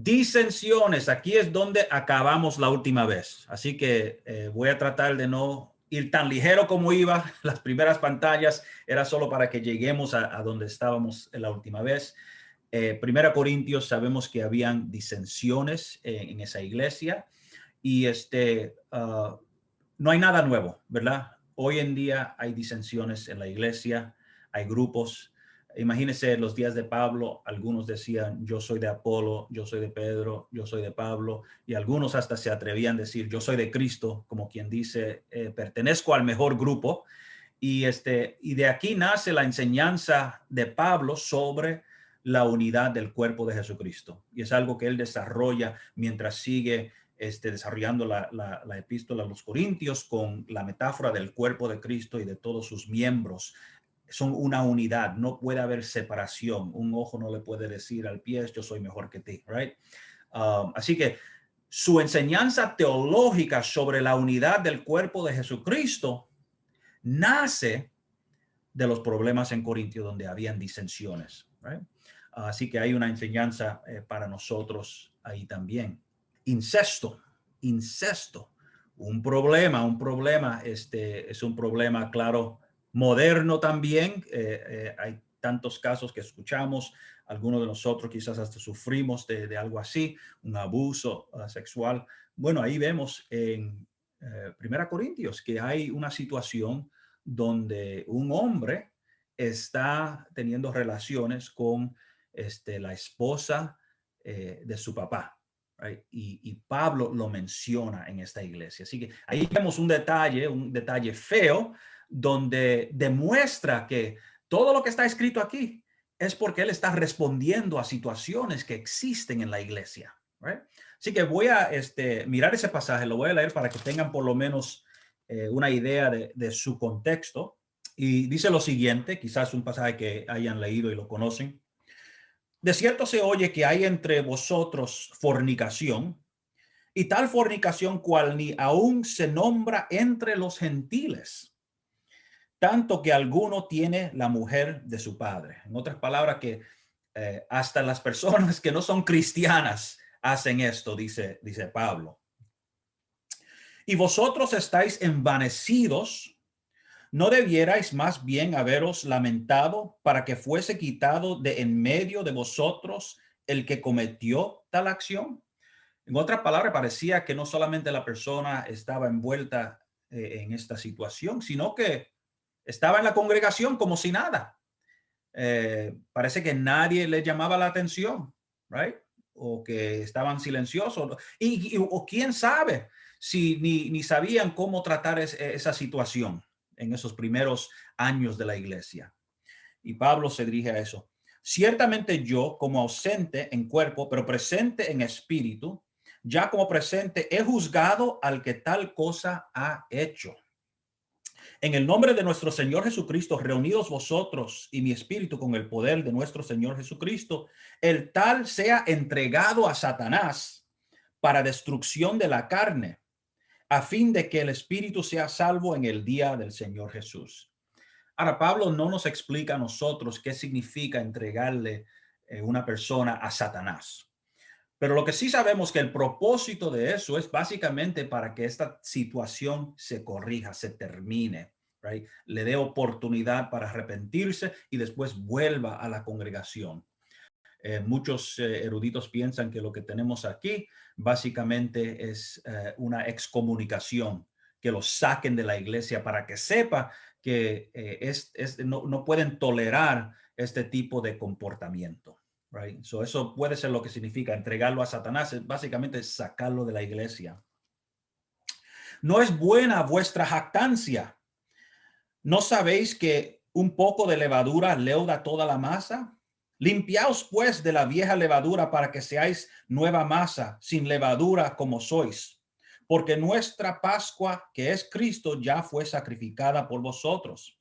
Disensiones, aquí es donde acabamos la última vez. Así que voy a tratar de no ir tan ligero como iba. Las primeras pantallas era solo para que lleguemos a donde estábamos la última vez. Primera Corintios, sabemos que habían disensiones en esa iglesia y no hay nada nuevo, ¿verdad? Hoy en día hay disensiones en la iglesia, hay grupos. Imagínense los días de Pablo, algunos decían, yo soy de Apolo, yo soy de Pedro, yo soy de Pablo, y algunos hasta se atrevían a decir, yo soy de Cristo, como quien dice, pertenezco al mejor grupo. Y de aquí nace la enseñanza de Pablo sobre la unidad del cuerpo de Jesucristo. Y es algo que él desarrolla mientras sigue desarrollando la epístola a los Corintios con la metáfora del cuerpo de Cristo y de todos sus miembros. Son una unidad, no puede haber separación. Un ojo no le puede decir al pie, yo soy mejor que ti, right? Así que su enseñanza teológica sobre la unidad del cuerpo de Jesucristo nace de los problemas en Corintio donde habían disensiones, right? Así que hay una enseñanza para nosotros ahí también. Incesto, un problema, es un problema, claro, moderno también. Hay tantos casos que escuchamos, algunos de nosotros quizás hasta sufrimos de algo así, un abuso sexual. Bueno, ahí vemos en Primera Corintios que hay una situación donde un hombre está teniendo relaciones con la esposa de su papá. Right? Y Pablo lo menciona en esta iglesia. Así que ahí vemos un detalle feo, donde demuestra que todo lo que está escrito aquí es porque él está respondiendo a situaciones que existen en la iglesia. Right? Así que voy a mirar ese pasaje, lo voy a leer para que tengan por lo menos una idea de su contexto. Y dice lo siguiente, quizás un pasaje que hayan leído y lo conocen. De cierto se oye que hay entre vosotros fornicación, y tal fornicación cual ni aún se nombra entre los gentiles, tanto que alguno tiene la mujer de su padre. En otras palabras, que hasta las personas que no son cristianas hacen esto, dice Pablo. Y vosotros estáis envanecidos. ¿No debierais más bien haberos lamentado para que fuese quitado de en medio de vosotros el que cometió tal acción? En otras palabras, parecía que no solamente la persona estaba envuelta en esta situación, sino que estaba en la congregación como si nada. Parece que nadie le llamaba la atención, right? O que estaban silenciosos. O quién sabe si ni sabían cómo tratar esa situación en esos primeros años de la iglesia. Y Pablo se dirige a eso. Ciertamente yo, como ausente en cuerpo, pero presente en espíritu, ya como presente he juzgado al que tal cosa ha hecho. En el nombre de nuestro Señor Jesucristo, reunidos vosotros y mi espíritu con el poder de nuestro Señor Jesucristo, el tal sea entregado a Satanás para destrucción de la carne, a fin de que el espíritu sea salvo en el día del Señor Jesús. Ahora, Pablo no nos explica a nosotros qué significa entregarle una persona a Satanás. Pero lo que sí sabemos que el propósito de eso es básicamente para que esta situación se corrija, se termine, right? Le dé oportunidad para arrepentirse y después vuelva a la congregación. Muchos eruditos piensan que lo que tenemos aquí básicamente es una excomunicación, que lo saquen de la iglesia para que sepa que no pueden tolerar este tipo de comportamiento. Right? So eso puede ser lo que significa entregarlo a Satanás, es básicamente sacarlo de la iglesia. No es buena vuestra jactancia. ¿No sabéis que un poco de levadura leuda toda la masa? Limpiaos pues de la vieja levadura para que seáis nueva masa, sin levadura como sois. Porque nuestra Pascua, que es Cristo, ya fue sacrificada por vosotros.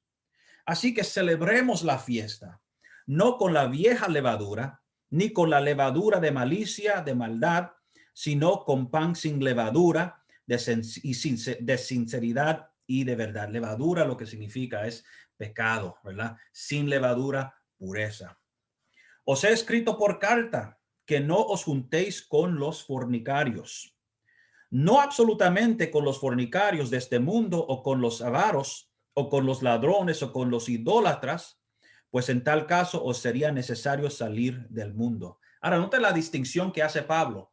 Así que celebremos la fiesta, no con la vieja levadura, ni con la levadura de malicia, de maldad, sino con pan sin levadura, de sinceridad y de verdad. Levadura lo que significa es pecado, ¿verdad? Sin levadura, pureza. Os he escrito por carta que no os juntéis con los fornicarios. No absolutamente con los fornicarios de este mundo o con los avaros o con los ladrones o con los idólatras, pues en tal caso os sería necesario salir del mundo. Ahora, nota la distinción que hace Pablo.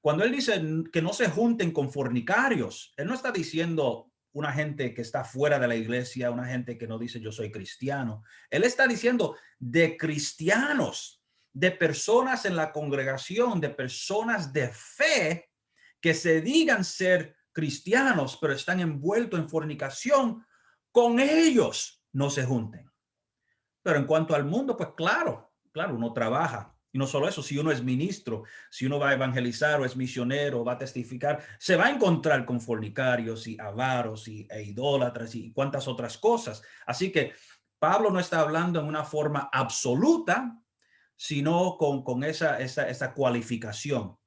Cuando él dice que no se junten con fornicarios, él no está diciendo una gente que está fuera de la iglesia, una gente que no dice yo soy cristiano. Él está diciendo de cristianos, de personas en la congregación, de personas de fe que se digan ser cristianos, pero están envueltos en fornicación. Con ellos no se junten. Pero en cuanto al mundo, pues claro, uno trabaja. Y no solo eso, si uno es ministro, si uno va a evangelizar o es misionero, va a testificar, se va a encontrar con fornicarios y avaros e idólatras y cuantas otras cosas. Así que Pablo no está hablando en una forma absoluta, sino con esa cualificación.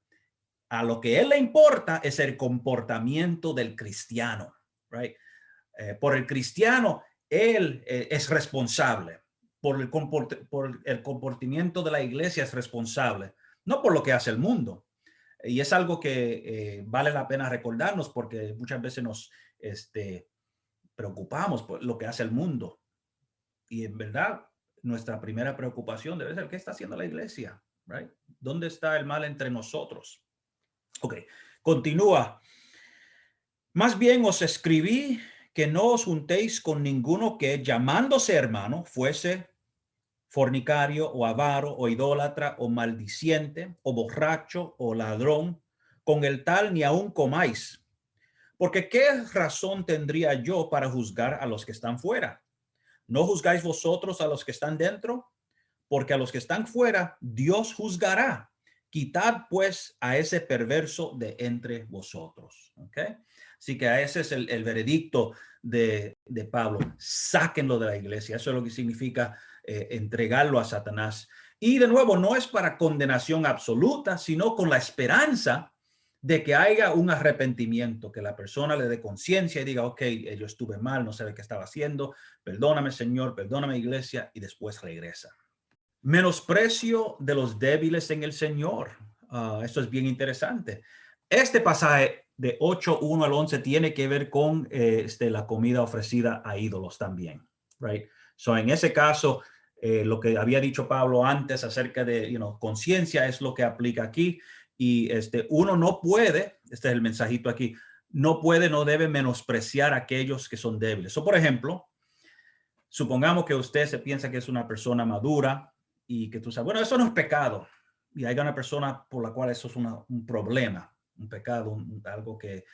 A lo que él le importa es el comportamiento del cristiano, right? Por el cristiano, él es responsable. Por el comportamiento de la iglesia es responsable, no por lo que hace el mundo. Y es algo que vale la pena recordarnos porque muchas veces nos preocupamos por lo que hace el mundo. Y en verdad, nuestra primera preocupación debe ser qué está haciendo la iglesia, right? ¿Dónde está el mal entre nosotros? Ok, continúa. Más bien os escribí que no os juntéis con ninguno que, llamándose hermano, fuese fornicario o avaro o idólatra o maldiciente o borracho o ladrón, con el tal ni aun comáis. Porque ¿qué razón tendría yo para juzgar a los que están fuera? ¿No juzgáis vosotros a los que están dentro? Porque a los que están fuera Dios juzgará. Quitad pues a ese perverso de entre vosotros. ¿Ok? Así que ese es el veredicto de Pablo. Sáquenlo de la iglesia. Eso es lo que significa entregarlo a Satanás. Y de nuevo, no es para condenación absoluta, sino con la esperanza de que haya un arrepentimiento, que la persona le dé conciencia y diga, ok, yo estuve mal, no sé qué estaba haciendo, perdóname Señor, perdóname iglesia, y después regresa. Menosprecio de los débiles en el Señor. Esto es bien interesante. Este pasaje de 8:1 al 11 tiene que ver con la comida ofrecida a ídolos también. Right? So, en ese caso, lo que había dicho Pablo antes acerca de conciencia es lo que aplica aquí. Y uno no puede, este es el mensajito aquí, no debe menospreciar a aquellos que son débiles. So, por ejemplo, supongamos que usted se piensa que es una persona madura y que tú sabes, bueno, eso no es pecado. Y hay una persona por la cual eso es un problema, un pecado, algo que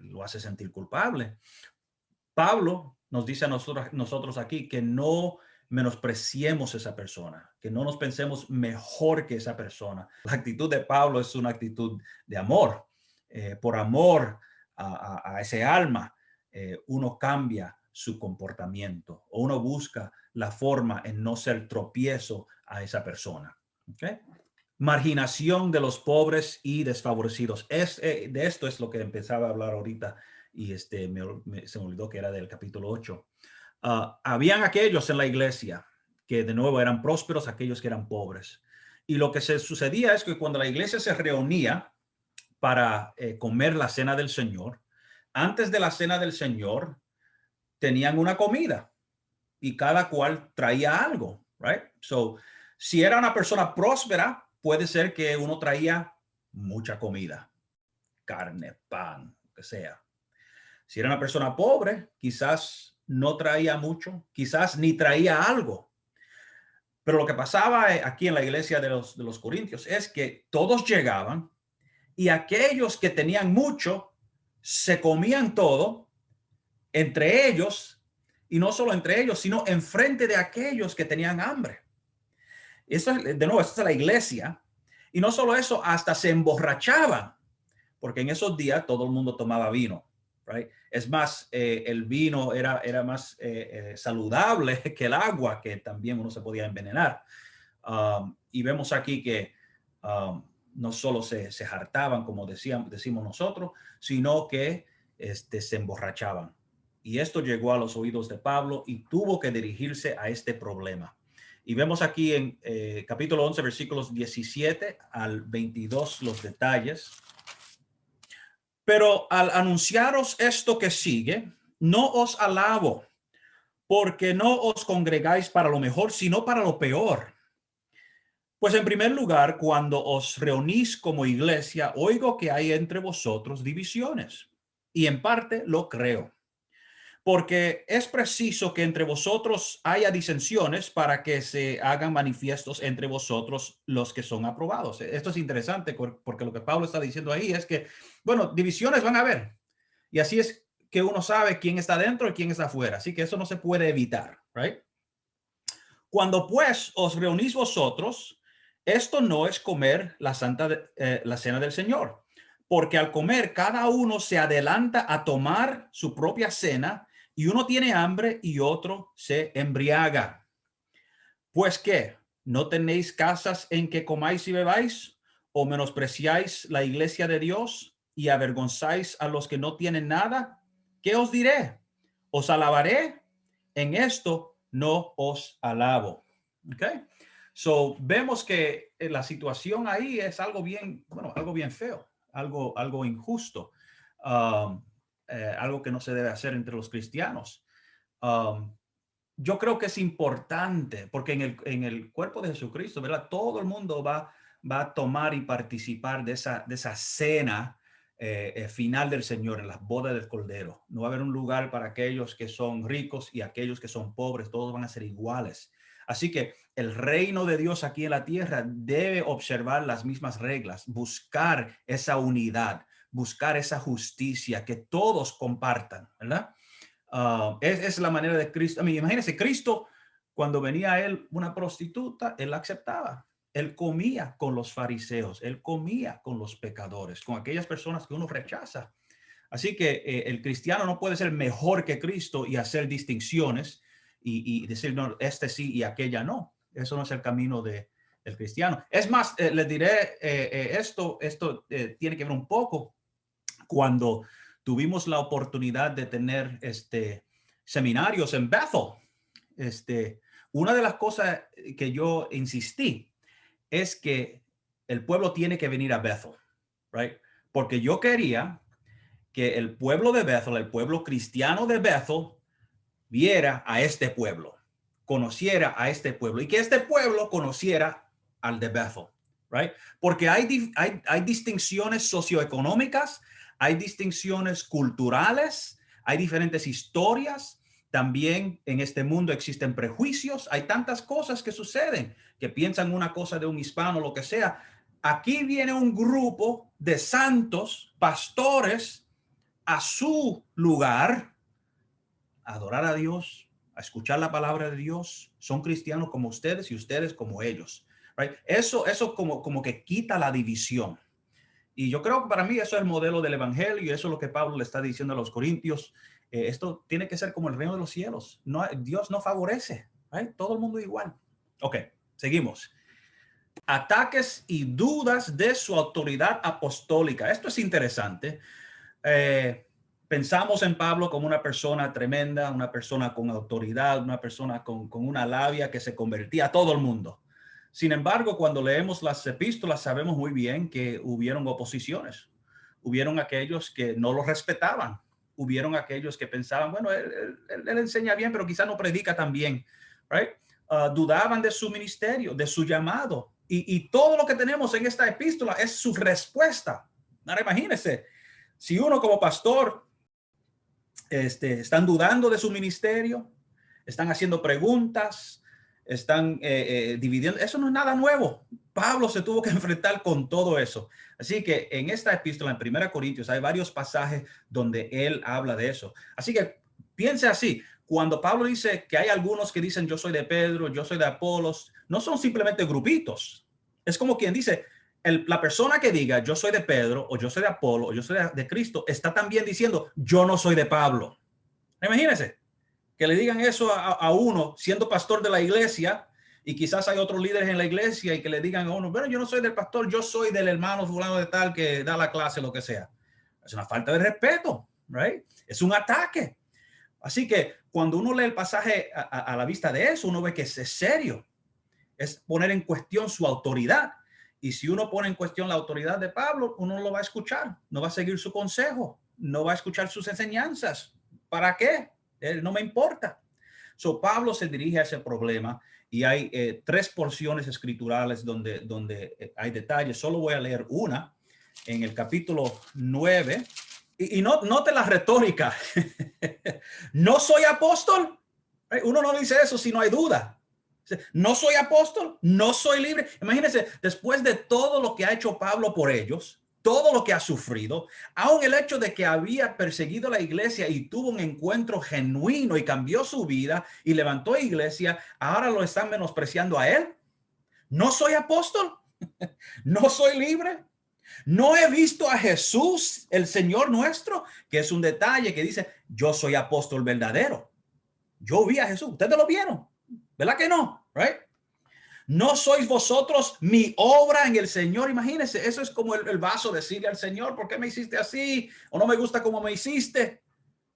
lo hace sentir culpable. Pablo nos dice a nosotros aquí que no menospreciemos a esa persona, que no nos pensemos mejor que esa persona. La actitud de Pablo es una actitud de amor. Por amor a ese alma, uno cambia su comportamiento o uno busca la forma en no ser tropiezo a esa persona. ¿Okay? Marginación de los pobres y desfavorecidos. De esto es lo que empezaba a hablar ahorita y se me olvidó que era del capítulo 8. Habían aquellos en la iglesia que de nuevo eran prósperos, aquellos que eran pobres. Y lo que se sucedía es que cuando la iglesia se reunía para comer la cena del Señor, antes de la cena del Señor tenían una comida y cada cual traía algo, right? So, si era una persona próspera, puede ser que uno traía mucha comida, carne, pan, lo que sea. Si era una persona pobre, quizás no traía mucho, quizás ni traía algo. Pero lo que pasaba aquí en la iglesia de los Corintios es que todos llegaban y aquellos que tenían mucho se comían todo entre ellos, y no solo entre ellos, sino enfrente de aquellos que tenían hambre. Eso es, de nuevo, esta es la iglesia. Y no solo eso, hasta se emborrachaban, porque en esos días todo el mundo tomaba vino. Right? Es más, el vino era más saludable que el agua, que también uno se podía envenenar. Y vemos aquí que no solo se hartaban, como decimos nosotros, sino que se emborrachaban. Y esto llegó a los oídos de Pablo y tuvo que dirigirse a este problema. Y vemos aquí en capítulo 11, versículos 17 al 22 los detalles. Pero al anunciaros esto que sigue, no os alabo, porque no os congregáis para lo mejor, sino para lo peor. Pues en primer lugar, cuando os reunís como iglesia, oigo que hay entre vosotros divisiones, y en parte lo creo, porque es preciso que entre vosotros haya disensiones para que se hagan manifiestos entre vosotros los que son aprobados. Esto es interesante porque lo que Pablo está diciendo ahí es que, bueno, divisiones van a haber, y así es que uno sabe quién está dentro y quién está afuera, así que eso no se puede evitar, right? Cuando pues os reunís vosotros, esto no es comer la cena del Señor, porque al comer cada uno se adelanta a tomar su propia cena y uno tiene hambre y otro se embriaga. Pues qué, ¿no tenéis casas en que comáis y bebáis? ¿O menospreciáis la iglesia de Dios y avergonzáis a los que no tienen nada? ¿Qué os diré? ¿Os alabaré? En esto no os alabo. Okay. So vemos que la situación ahí es algo bien, bueno, algo bien feo, algo injusto, algo que no se debe hacer entre los cristianos. Um, yo creo que es importante porque en el cuerpo de Jesucristo, ¿verdad? Todo el mundo va a tomar y participar de esa cena final del Señor, en las bodas del Cordero. No va a haber un lugar para aquellos que son ricos y aquellos que son pobres, todos van a ser iguales. Así que el reino de Dios aquí en la tierra debe observar las mismas reglas, buscar esa unidad, buscar esa justicia, que todos compartan, ¿verdad? Es la manera de Cristo. Imagínense, Cristo, cuando venía a él una prostituta, él la aceptaba. Él comía con los fariseos, él comía con los pecadores, con aquellas personas que uno rechaza. Así que el cristiano no puede ser mejor que Cristo y hacer distinciones y decir, no, este sí y aquella no. Eso no es el camino del cristiano. Es más, les diré, esto tiene que ver un poco cuando tuvimos la oportunidad de tener seminarios en Bethel. Una de las cosas que yo insistí es que el pueblo tiene que venir a Bethel, right? Porque yo quería que el pueblo de Bethel, el pueblo cristiano de Bethel, viera a este pueblo, conociera a este pueblo y que este pueblo conociera al de Bethel, right? Porque hay distinciones socioeconómicas, hay distinciones culturales, hay diferentes historias. También en este mundo existen prejuicios. Hay tantas cosas que suceden que piensan una cosa de un hispano, lo que sea. Aquí viene un grupo de santos, pastores, a su lugar, a adorar a Dios, a escuchar la palabra de Dios. Son cristianos como ustedes y ustedes como ellos. Right? Eso como que quita la división. Y yo creo que para mí eso es el modelo del evangelio y eso es lo que Pablo le está diciendo a los corintios. Esto tiene que ser como el reino de los cielos. No, Dios no favorece. Right? Todo el mundo igual. Ok, seguimos. Ataques y dudas de su autoridad apostólica. Esto es interesante. Pensamos en Pablo como una persona tremenda, una persona con autoridad, una persona con una labia que se convertía a todo el mundo. Sin embargo, cuando leemos las epístolas, sabemos muy bien que hubieron oposiciones. Hubieron aquellos que no lo respetaban. Hubieron aquellos que pensaban, bueno, él enseña bien, pero quizá no predica tan bien. Right? Dudaban de su ministerio, de su llamado. Y todo lo que tenemos en esta epístola es su respuesta. Ahora imagínense, si uno como pastor están dudando de su ministerio, están haciendo preguntas, están dividiendo, eso no es nada nuevo. Pablo se tuvo que enfrentar con todo eso. Así que en esta epístola, en 1 Corintios, hay varios pasajes donde él habla de eso. Así que piense así. Cuando Pablo dice que hay algunos que dicen yo soy de Pedro, yo soy de Apolos, no son simplemente grupitos. Es como quien dice, la persona que diga yo soy de Pedro o yo soy de Apolo o yo soy de Cristo está también diciendo yo no soy de Pablo. Imagínense que le digan eso a uno siendo pastor de la iglesia y quizás hay otros líderes en la iglesia y que le digan a uno, bueno, yo no soy del pastor, yo soy del hermano fulano de tal que da la clase, lo que sea. Es una falta de respeto, right? Es un ataque. Así que cuando uno lee el pasaje a la vista de eso, uno ve que es serio. es poner en cuestión su autoridad. Y si uno pone en cuestión la autoridad de Pablo, uno no lo va a escuchar, no va a seguir su consejo, no va a escuchar sus enseñanzas. ¿Para qué? No me importa. So, Pablo se dirige a ese problema y hay tres porciones escriturales donde hay detalles. Solo voy a leer una en el capítulo 9. Y no, note la retórica. No soy apóstol. Uno no dice eso si no hay duda. No soy apóstol, no soy libre. Imagínense, después de todo lo que ha hecho Pablo por ellos, todo lo que ha sufrido, aún el hecho de que había perseguido a la iglesia y tuvo un encuentro genuino y cambió su vida y levantó iglesia, ahora lo están menospreciando a él. No soy apóstol, no soy libre. No he visto a Jesús, el Señor nuestro, que es un detalle que dice, yo soy apóstol verdadero. Yo vi a Jesús. Ustedes lo vieron, ¿verdad que no? Right? No sois vosotros mi obra en el Señor. Imagínense, eso es como el vaso decirle al Señor, ¿por qué me hiciste así? O no me gusta cómo me hiciste.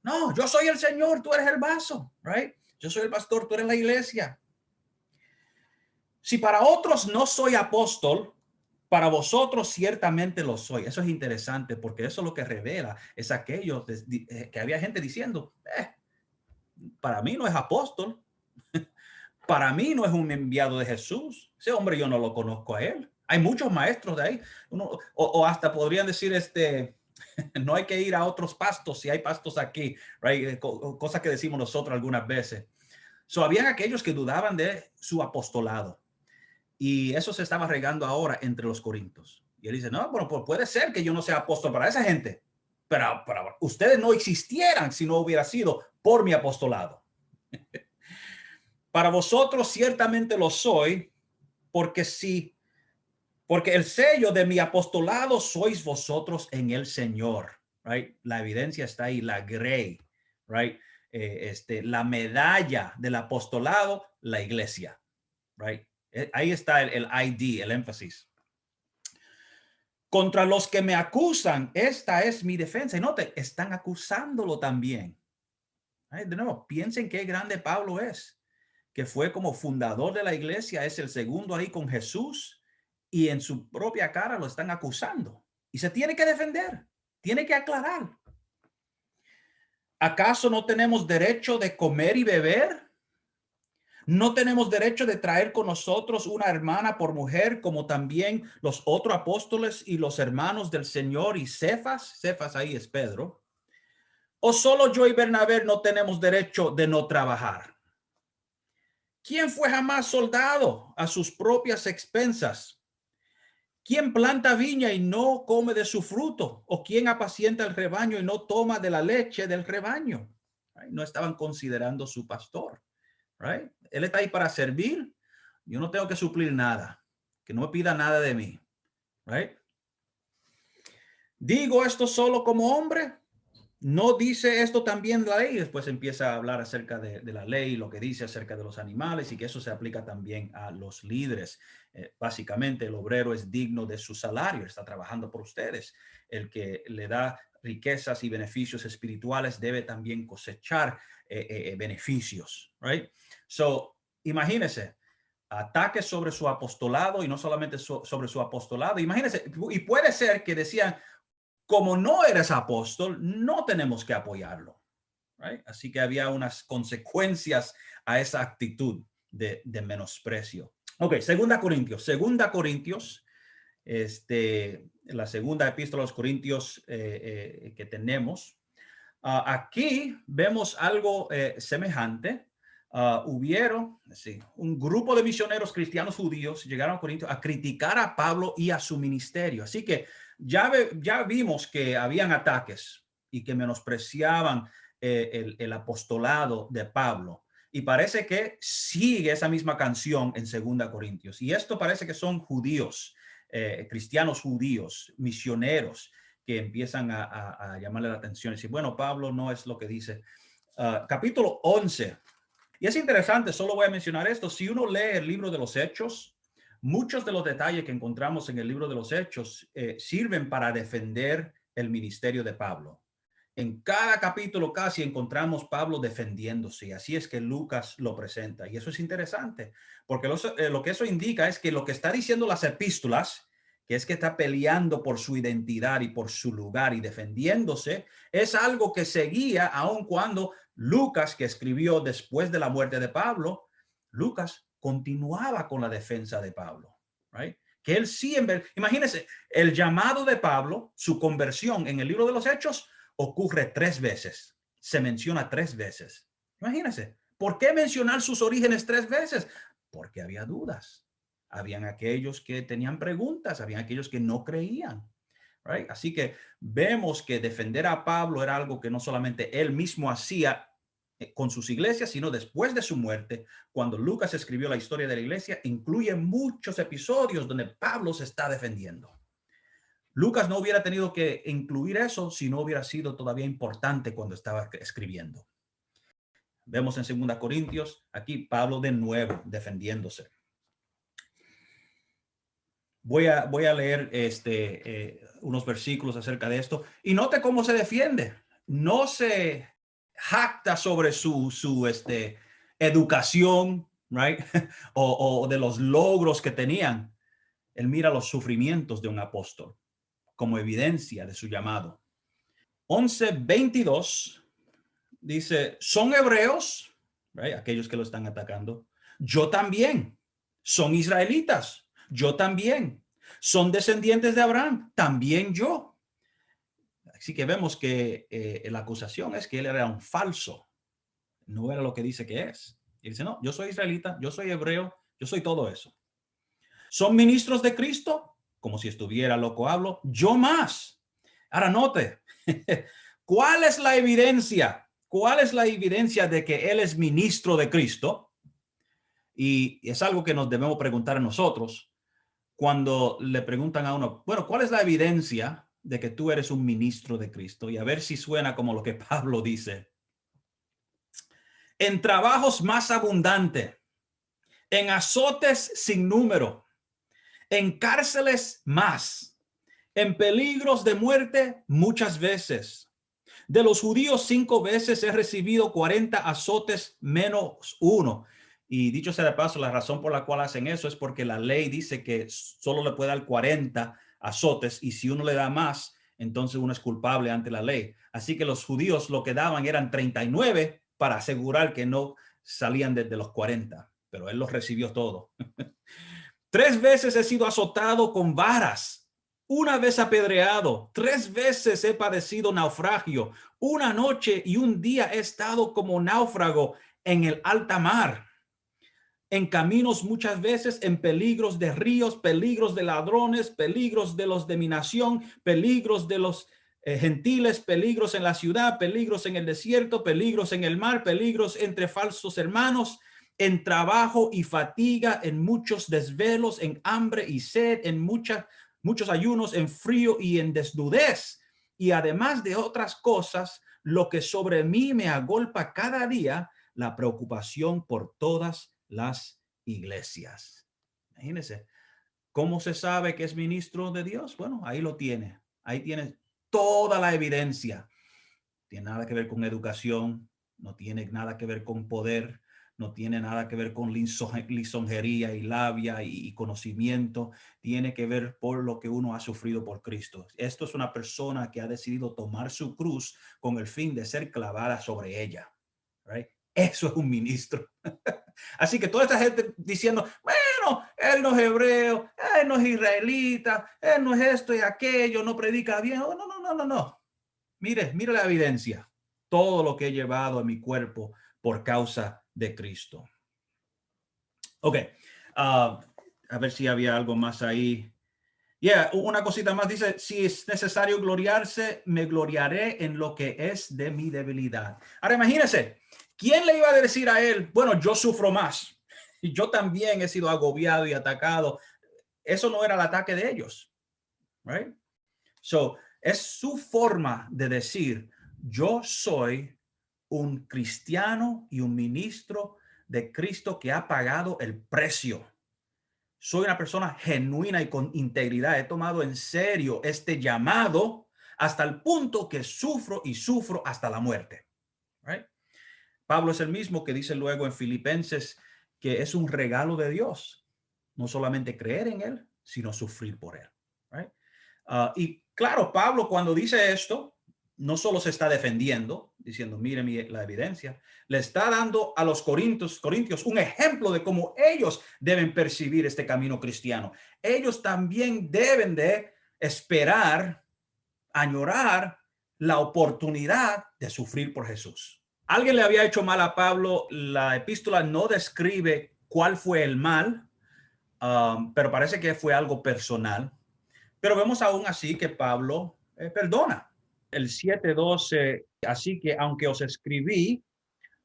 No, yo soy el Señor, tú eres el vaso, right? Yo soy el pastor, tú eres la iglesia. Si para otros no soy apóstol, para vosotros ciertamente lo soy. Eso es interesante porque eso lo que revela es aquello que había gente diciendo, para mí no es apóstol, para mí no es un enviado de Jesús. Ese hombre yo no lo conozco a él. Hay muchos maestros de ahí. O hasta podrían decir, no hay que ir a otros pastos si hay pastos aquí, right? Cosas que decimos nosotros algunas veces. Habían aquellos que dudaban de su apostolado. Y eso se estaba regando ahora entre los corintios. Y él dice, no, bueno, pues puede ser que yo no sea apóstol para esa gente, pero ustedes no existieran si no hubiera sido por mi apostolado. Para vosotros ciertamente lo soy, porque el sello de mi apostolado sois vosotros en el Señor, right? La evidencia está ahí, la grey, right? La medalla del apostolado, la iglesia, right? Ahí está el ID, el énfasis. Contra los que me acusan, esta es mi defensa. Y note, están acusándolo también. De nuevo, piensen qué grande Pablo es, que fue como fundador de la iglesia, es el segundo ahí con Jesús, y en su propia cara lo están acusando. Y se tiene que defender, tiene que aclarar. ¿Acaso no tenemos derecho de comer y beber? ¿No tenemos derecho de traer con nosotros una hermana por mujer, como también los otros apóstoles y los hermanos del Señor y Cefas? Cefas ahí es Pedro. ¿O solo yo y Bernabé no tenemos derecho de no trabajar? ¿Quién fue jamás soldado a sus propias expensas? ¿Quién planta viña y no come de su fruto? ¿O quién apacienta el rebaño y no toma de la leche del rebaño? No estaban considerando su pastor. Right? Él está ahí para servir. Yo no tengo que suplir nada. Que no me pida nada de mí. Right? Digo esto solo como hombre. ¿No dice esto también la ley? Después empieza a hablar acerca de la ley, lo que dice acerca de los animales y que eso se aplica también a los líderes. Básicamente, el obrero es digno de su salario, está trabajando por ustedes. El que le da riquezas y beneficios espirituales debe también cosechar beneficios. Right? So, imagínense, ataques sobre su apostolado y no solamente sobre su apostolado. Imagínense, y puede ser que decían, como no eres apóstol, no tenemos que apoyarlo. Right? Así que había unas consecuencias a esa actitud de menosprecio. Ok, Segunda Corintios, la segunda epístola a los Corintios que tenemos. Aquí vemos algo semejante. Hubieron un grupo de misioneros cristianos judíos llegaron a Corinto a criticar a Pablo y a su ministerio. Así que ya vimos que habían ataques y que menospreciaban el apostolado de Pablo. Y parece que sigue esa misma canción en Segunda Corintios. Y esto parece que son judíos, cristianos judíos, misioneros, que empiezan a llamarle la atención y decir, bueno, Pablo no es lo que dice. Capítulo 11. Y es interesante, solo voy a mencionar esto. Si uno lee el libro de los Hechos, muchos de los detalles que encontramos en el libro de los Hechos sirven para defender el ministerio de Pablo. En cada capítulo casi encontramos Pablo defendiéndose. Y así es que Lucas lo presenta. Y eso es interesante, porque lo que eso indica es que lo que está diciendo las epístolas, que es que está peleando por su identidad y por su lugar y defendiéndose, es algo que seguía aun cuando Lucas, que escribió después de la muerte de Pablo, Lucas continuaba con la defensa de Pablo, right? Que él siempre, imagínense, el llamado de Pablo, su conversión en el libro de los Hechos, ocurre 3 veces. Se menciona 3 veces. Imagínense, ¿por qué mencionar sus orígenes 3 veces? Porque había dudas. Habían aquellos que tenían preguntas, habían aquellos que no creían. Right? Así que vemos que defender a Pablo era algo que no solamente él mismo hacía con sus iglesias, sino después de su muerte, cuando Lucas escribió la historia de la iglesia, incluye muchos episodios donde Pablo se está defendiendo. Lucas no hubiera tenido que incluir eso si no hubiera sido todavía importante cuando estaba escribiendo. Vemos en 2 Corintios, aquí Pablo de nuevo defendiéndose. Voy a leer unos versículos acerca de esto. Y note cómo se defiende. No se jacta sobre su educación, right? o de los logros que tenían. Él mira los sufrimientos de un apóstol como evidencia de su llamado. 11:22 dice, son hebreos, right? Aquellos que lo están atacando. Yo también. Son israelitas. Yo también. Son descendientes de Abraham. También yo. Así que vemos que la acusación es que él era un falso. No era lo que dice que es. Y dice, no, yo soy israelita, yo soy hebreo, yo soy todo eso. Son ministros de Cristo, como si estuviera loco hablo, yo más. Ahora note, ¿cuál es la evidencia? ¿Cuál es la evidencia de que él es ministro de Cristo? Y es algo que nos debemos preguntar a nosotros cuando le preguntan a uno, bueno, ¿cuál es la evidencia de que tú eres un ministro de Cristo? Y a ver si suena como lo que Pablo dice. En trabajos más abundantes, en azotes sin número, en cárceles más, en peligros de muerte muchas veces. De los judíos 5 veces he recibido 40 azotes menos uno. Y dicho sea de paso, la razón por la cual hacen eso es porque la ley dice que solo le puede dar 40 azotes y si uno le da más, entonces uno es culpable ante la ley. Así que los judíos lo que daban eran 39 para asegurar que no salían desde los 40, pero él los recibió todo. 3 veces he sido azotado con varas, una vez apedreado, 3 veces he padecido naufragio, una noche y un día he estado como náufrago en el alta mar, en caminos muchas veces, en peligros de ríos, peligros de ladrones, peligros de los de mi nación, peligros de los gentiles, peligros en la ciudad, peligros en el desierto, peligros en el mar, peligros entre falsos hermanos, en trabajo y fatiga, en muchos desvelos, en hambre y sed, en muchos ayunos, en frío y en desnudez. Y además de otras cosas, lo que sobre mí me agolpa cada día, la preocupación por todas las iglesias. Imagínense, ¿cómo se sabe que es ministro de Dios? Bueno, ahí lo tiene. Ahí tiene toda la evidencia. No tiene nada que ver con educación, no tiene nada que ver con poder, no tiene nada que ver con lisonjería y labia y conocimiento. Tiene que ver por lo que uno ha sufrido por Cristo. Esto es una persona que ha decidido tomar su cruz con el fin de ser clavada sobre ella. Right? Eso es un ministro. Así que toda esta gente diciendo, bueno, él no es hebreo, él no es israelita, él no es esto y aquello, no predica bien. Oh, no, no, no, no, no. Mire la evidencia. Todo lo que he llevado a mi cuerpo por causa de Cristo. Ok. A ver si había algo más ahí. Una cosita más dice, si es necesario gloriarse, me gloriaré en lo que es de mi debilidad. Ahora imagínense, ¿quién le iba a decir a él, bueno, yo sufro más? Y yo también he sido agobiado y atacado. Eso no era el ataque de ellos. Right? So, es su forma de decir, yo soy un cristiano y un ministro de Cristo que ha pagado el precio. Soy una persona genuina y con integridad. He tomado en serio este llamado hasta el punto que sufro y sufro hasta la muerte. Right? Pablo es el mismo que dice luego en Filipenses que es un regalo de Dios, no solamente creer en él, sino sufrir por él. Right? Y claro, Pablo cuando dice esto, no solo se está defendiendo, diciendo, mire la evidencia, le está dando a los corintios un ejemplo de cómo ellos deben percibir este camino cristiano. Ellos también deben de esperar, añorar la oportunidad de sufrir por Jesús. Alguien le había hecho mal a Pablo. La epístola no describe cuál fue el mal, pero parece que fue algo personal. Pero vemos aún así que Pablo perdona. El 7:12, así que aunque os escribí,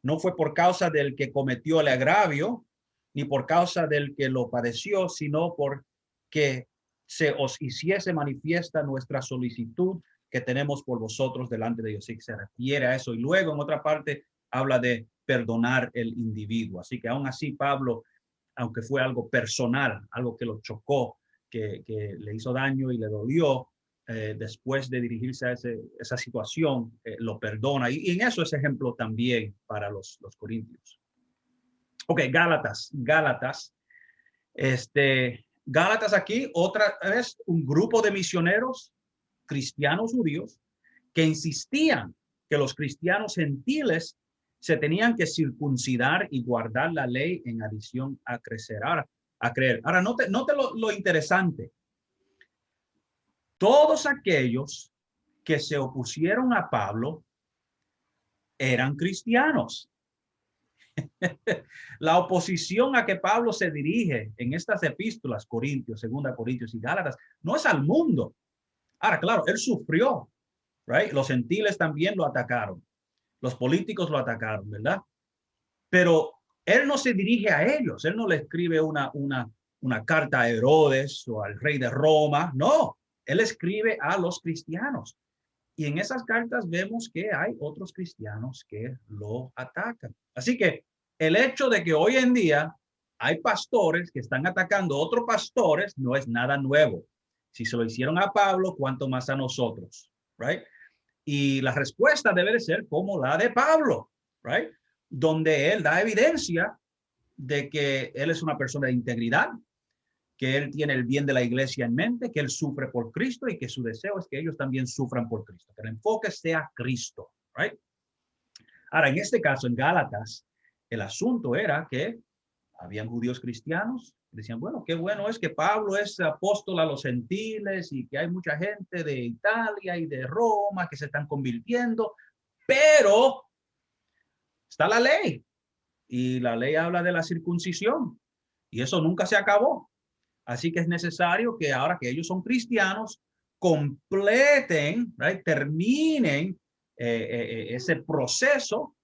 no fue por causa del que cometió el agravio, ni por causa del que lo padeció, sino porque se os hiciese manifiesta nuestra solicitud que tenemos por vosotros delante de Dios. Sí, se refiere a eso. Y luego en otra parte habla de perdonar el individuo. Así que aún así Pablo, aunque fue algo personal, algo que lo chocó, que le hizo daño y le dolió, después de dirigirse a esa situación, lo perdona. Y en eso es ejemplo también para los corintios. Ok, Gálatas. Gálatas aquí otra vez un grupo de misioneros cristianos judíos que insistían que los cristianos gentiles se tenían que circuncidar y guardar la ley en adición a creer. Ahora, note lo interesante. Todos aquellos que se opusieron a Pablo eran cristianos. La oposición a que Pablo se dirige en estas epístolas, Corintios, 2 Corintios y Gálatas, no es al mundo. Ahora, claro, él sufrió, right? Los gentiles también lo atacaron. Los políticos lo atacaron, ¿verdad? Pero él no se dirige a ellos. Él no le escribe una carta a Herodes o al rey de Roma. No, él escribe a los cristianos. Y en esas cartas vemos que hay otros cristianos que lo atacan. Así que el hecho de que hoy en día hay pastores que están atacando a otros pastores no es nada nuevo. Si se lo hicieron a Pablo, ¿cuánto más a nosotros? Right? Y la respuesta debe de ser como la de Pablo, right? Donde él da evidencia de que él es una persona de integridad, que él tiene el bien de la iglesia en mente, que él sufre por Cristo y que su deseo es que ellos también sufran por Cristo, que el enfoque sea Cristo, right? Ahora, en este caso, en Gálatas, el asunto era que habían judíos cristianos, decían, bueno, qué bueno es que Pablo es apóstol a los gentiles y que hay mucha gente de Italia y de Roma que se están convirtiendo, pero está la ley y la ley habla de la circuncisión y eso nunca se acabó. Así que es necesario que ahora que ellos son cristianos, completen, right, terminen ese proceso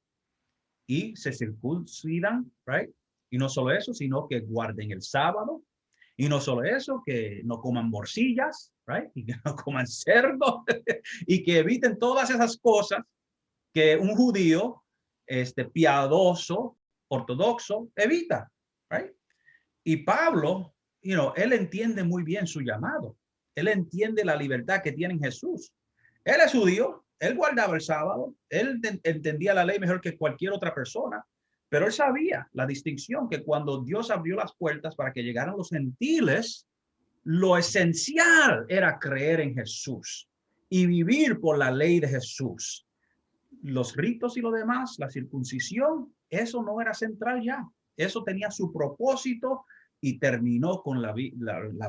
y se circuncidan, right? Y no solo eso, sino que guarden el sábado. Y no solo eso, que no coman morcillas, right? Y que no coman cerdo. Y que eviten todas esas cosas que un judío piadoso, ortodoxo, evita, right? Y Pablo, él entiende muy bien su llamado. Él entiende la libertad que tiene en Jesús. Él es judío, él guardaba el sábado, él entendía la ley mejor que cualquier otra persona, pero él sabía la distinción que cuando Dios abrió las puertas para que llegaran los gentiles, lo esencial era creer en Jesús y vivir por la ley de Jesús. Los ritos y lo demás, la circuncisión, eso no era central ya. Eso tenía su propósito y terminó con la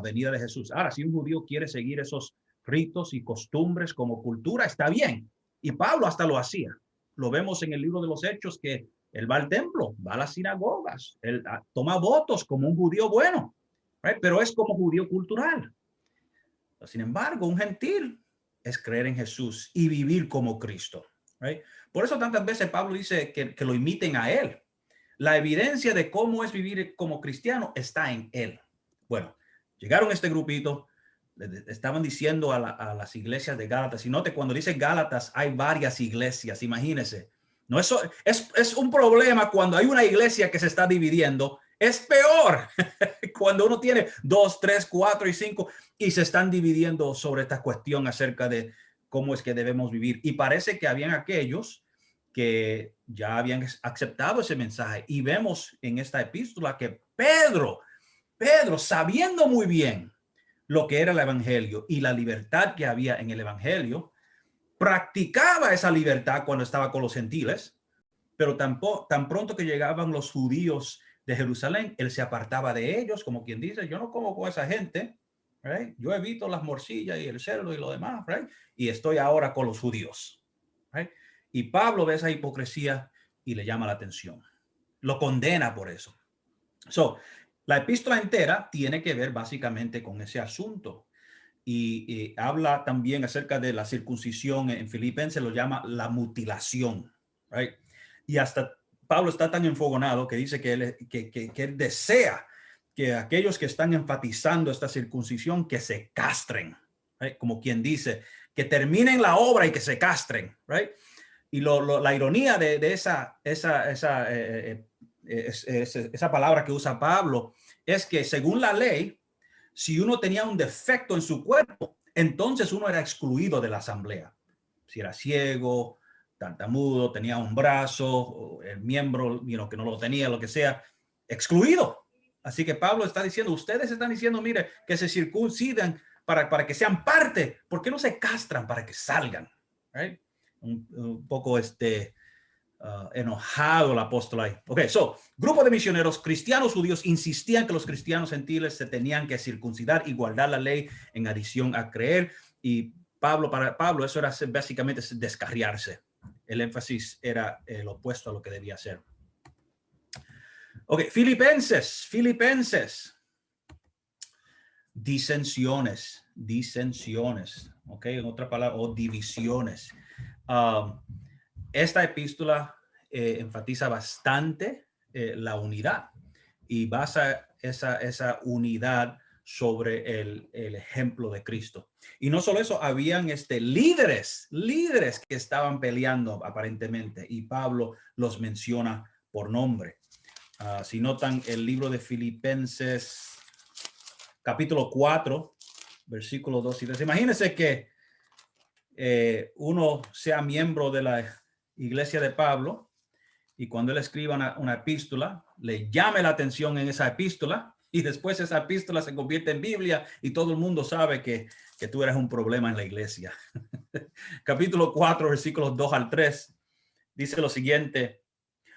venida de Jesús. Ahora, si un judío quiere seguir esos ritos y costumbres como cultura, está bien. Y Pablo hasta lo hacía. Lo vemos en el libro de los Hechos que él va al templo, va a las sinagogas, él toma votos como un judío bueno, right? Pero es como judío cultural. Sin embargo, un gentil es creer en Jesús y vivir como Cristo. Right? Por eso tantas veces Pablo dice que lo imiten a él. La evidencia de cómo es vivir como cristiano está en él. Bueno, llegaron este grupito, estaban diciendo a las iglesias de Gálatas, y note, cuando dice Gálatas hay varias iglesias, imagínense. No, eso es un problema cuando hay una iglesia que se está dividiendo. Es peor cuando uno tiene 2, 3, 4 y 5 y se están dividiendo sobre esta cuestión acerca de cómo es que debemos vivir. Y parece que habían aquellos que ya habían aceptado ese mensaje. Y vemos en esta epístola que Pedro, sabiendo muy bien lo que era el evangelio y la libertad que había en el evangelio, practicaba esa libertad cuando estaba con los gentiles, pero tan pronto que llegaban los judíos de Jerusalén, él se apartaba de ellos, como quien dice, yo no como con esa gente, right? Yo evito las morcillas y el cerdo y lo demás, right? Y estoy ahora con los judíos, right? Y Pablo ve esa hipocresía y le llama la atención, lo condena por eso. La epístola entera tiene que ver básicamente con ese asunto. Y habla también acerca de la circuncisión. En Filipenses lo llama la mutilación, right? Y hasta Pablo está tan enfogonado que dice que él desea que aquellos que están enfatizando esta circuncisión que se castren, right? Como quien dice, que terminen la obra y que se castren, right? Y la ironía de esa palabra que usa Pablo es que según la ley, si uno tenía un defecto en su cuerpo, entonces uno era excluido de la asamblea. Si era ciego, tartamudo, tenía un brazo, el miembro, que no lo tenía, lo que sea, excluido. Así que Pablo está diciendo, ustedes están diciendo, mire, que se circuncidan para que sean parte. ¿Por qué no se castran para que salgan? Right? Un poco enojado el apóstol ahí. Ok, grupo de misioneros cristianos judíos insistían que los cristianos gentiles se tenían que circuncidar y guardar la ley en adición a creer. Y para Pablo eso era básicamente descarriarse. El énfasis era el opuesto a lo que debía hacer. Ok, Filipenses. Disensiones. Ok, en otra palabra, o divisiones. Esta epístola enfatiza bastante la unidad y basa esa unidad sobre el ejemplo de Cristo. Y no solo eso, habían líderes que estaban peleando aparentemente, y Pablo los menciona por nombre. Si notan el libro de Filipenses, capítulo 4, versículos 2 y 3. Imagínense que uno sea miembro de la iglesia de Pablo y cuando él escriba una epístola, le llame la atención en esa epístola y después esa epístola se convierte en Biblia y todo el mundo sabe que tú eres un problema en la iglesia. Capítulo 4, versículos 2 al 3, dice lo siguiente: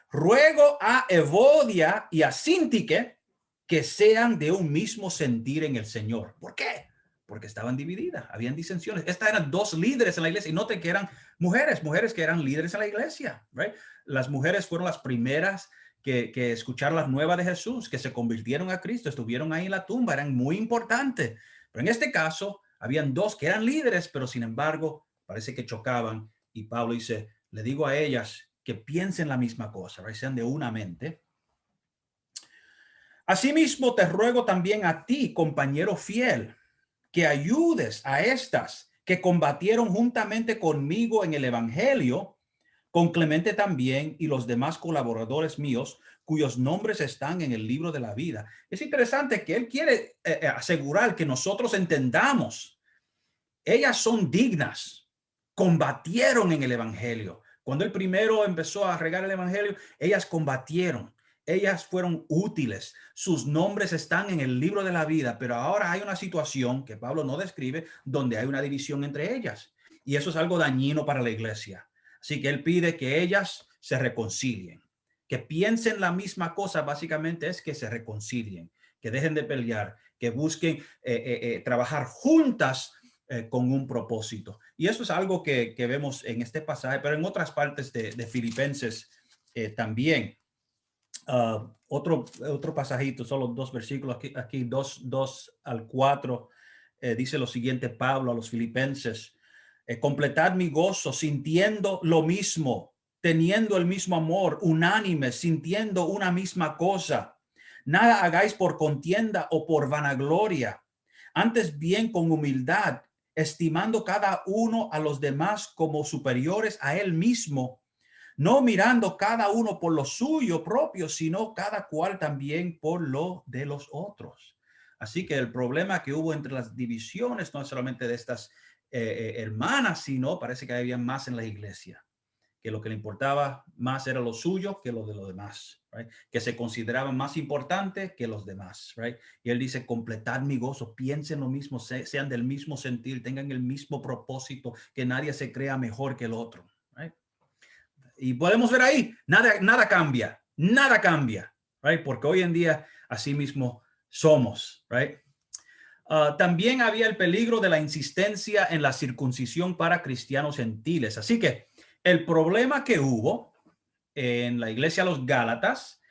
ruego a Evodia y a Síntique que sean de un mismo sentir en el Señor. ¿Por qué? Porque estaban divididas, habían disensiones. Estas eran dos líderes en la iglesia, y noten que eran mujeres que eran líderes en la iglesia, right? Las mujeres fueron las primeras que escucharon las nuevas de Jesús, que se convirtieron a Cristo, estuvieron ahí en la tumba, eran muy importantes. Pero en este caso, habían dos que eran líderes, pero sin embargo, parece que chocaban. Y Pablo dice, le digo a ellas que piensen la misma cosa, right? Sean de una mente. Asimismo, te ruego también a ti, compañero fiel, que ayudes a estas que combatieron juntamente conmigo en el evangelio, con Clemente también y los demás colaboradores míos, cuyos nombres están en el libro de la vida. Es interesante que él quiere asegurar que nosotros entendamos. Ellas son dignas, combatieron en el evangelio. Cuando él primero empezó a regar el evangelio, ellas combatieron. Ellas fueron útiles. Sus nombres están en el libro de la vida, pero ahora hay una situación que Pablo no describe donde hay una división entre ellas. Y eso es algo dañino para la iglesia. Así que él pide que ellas se reconcilien, que piensen la misma cosa. Básicamente es que se reconcilien, que dejen de pelear, que busquen trabajar juntas con un propósito. Y eso es algo que vemos en este pasaje, pero en otras partes de Filipenses también. Otro pasajito, solo dos versículos aquí 2 al 4, dice lo siguiente Pablo a los filipenses: completad mi gozo sintiendo lo mismo, teniendo el mismo amor, unánime, sintiendo una misma cosa. Nada hagáis por contienda o por vanagloria, antes bien con humildad, estimando cada uno a los demás como superiores a él mismo, no mirando cada uno por lo suyo propio, sino cada cual también por lo de los otros. Así que el problema que hubo entre las divisiones, no solamente de estas hermanas, sino parece que había más en la iglesia, que lo que le importaba más era lo suyo que lo de los demás, right? Que se consideraban más importante que los demás, right? Y él dice, completad mi gozo, piensen lo mismo, sean del mismo sentir, tengan el mismo propósito, que nadie se crea mejor que el otro, right? Y podemos ver ahí, nada cambia, right? Porque hoy en día así mismo somos, right? También había el peligro de la insistencia en la circuncisión para cristianos gentiles. Así que el problema que hubo en la iglesia de los Gálatas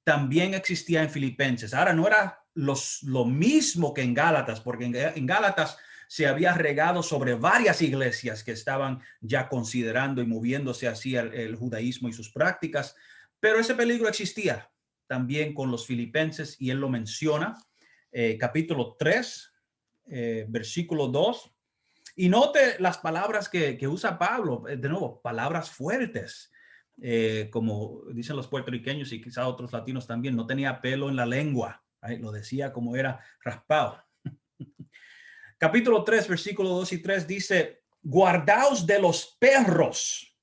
también existía en Filipenses. Ahora no era lo mismo que en Gálatas, porque en Gálatas se había regado sobre varias iglesias que estaban ya considerando y moviéndose hacia el judaísmo y sus prácticas, pero ese peligro existía también con los filipenses y él lo menciona, capítulo 3, versículo 2. Y note las palabras que usa Pablo, de nuevo, palabras fuertes. Como dicen los puertorriqueños y quizá otros latinos también, no tenía pelo en la lengua, ¿right? Lo decía como era raspado. Capítulo 3, versículo 2 y 3 dice, guardaos de los perros,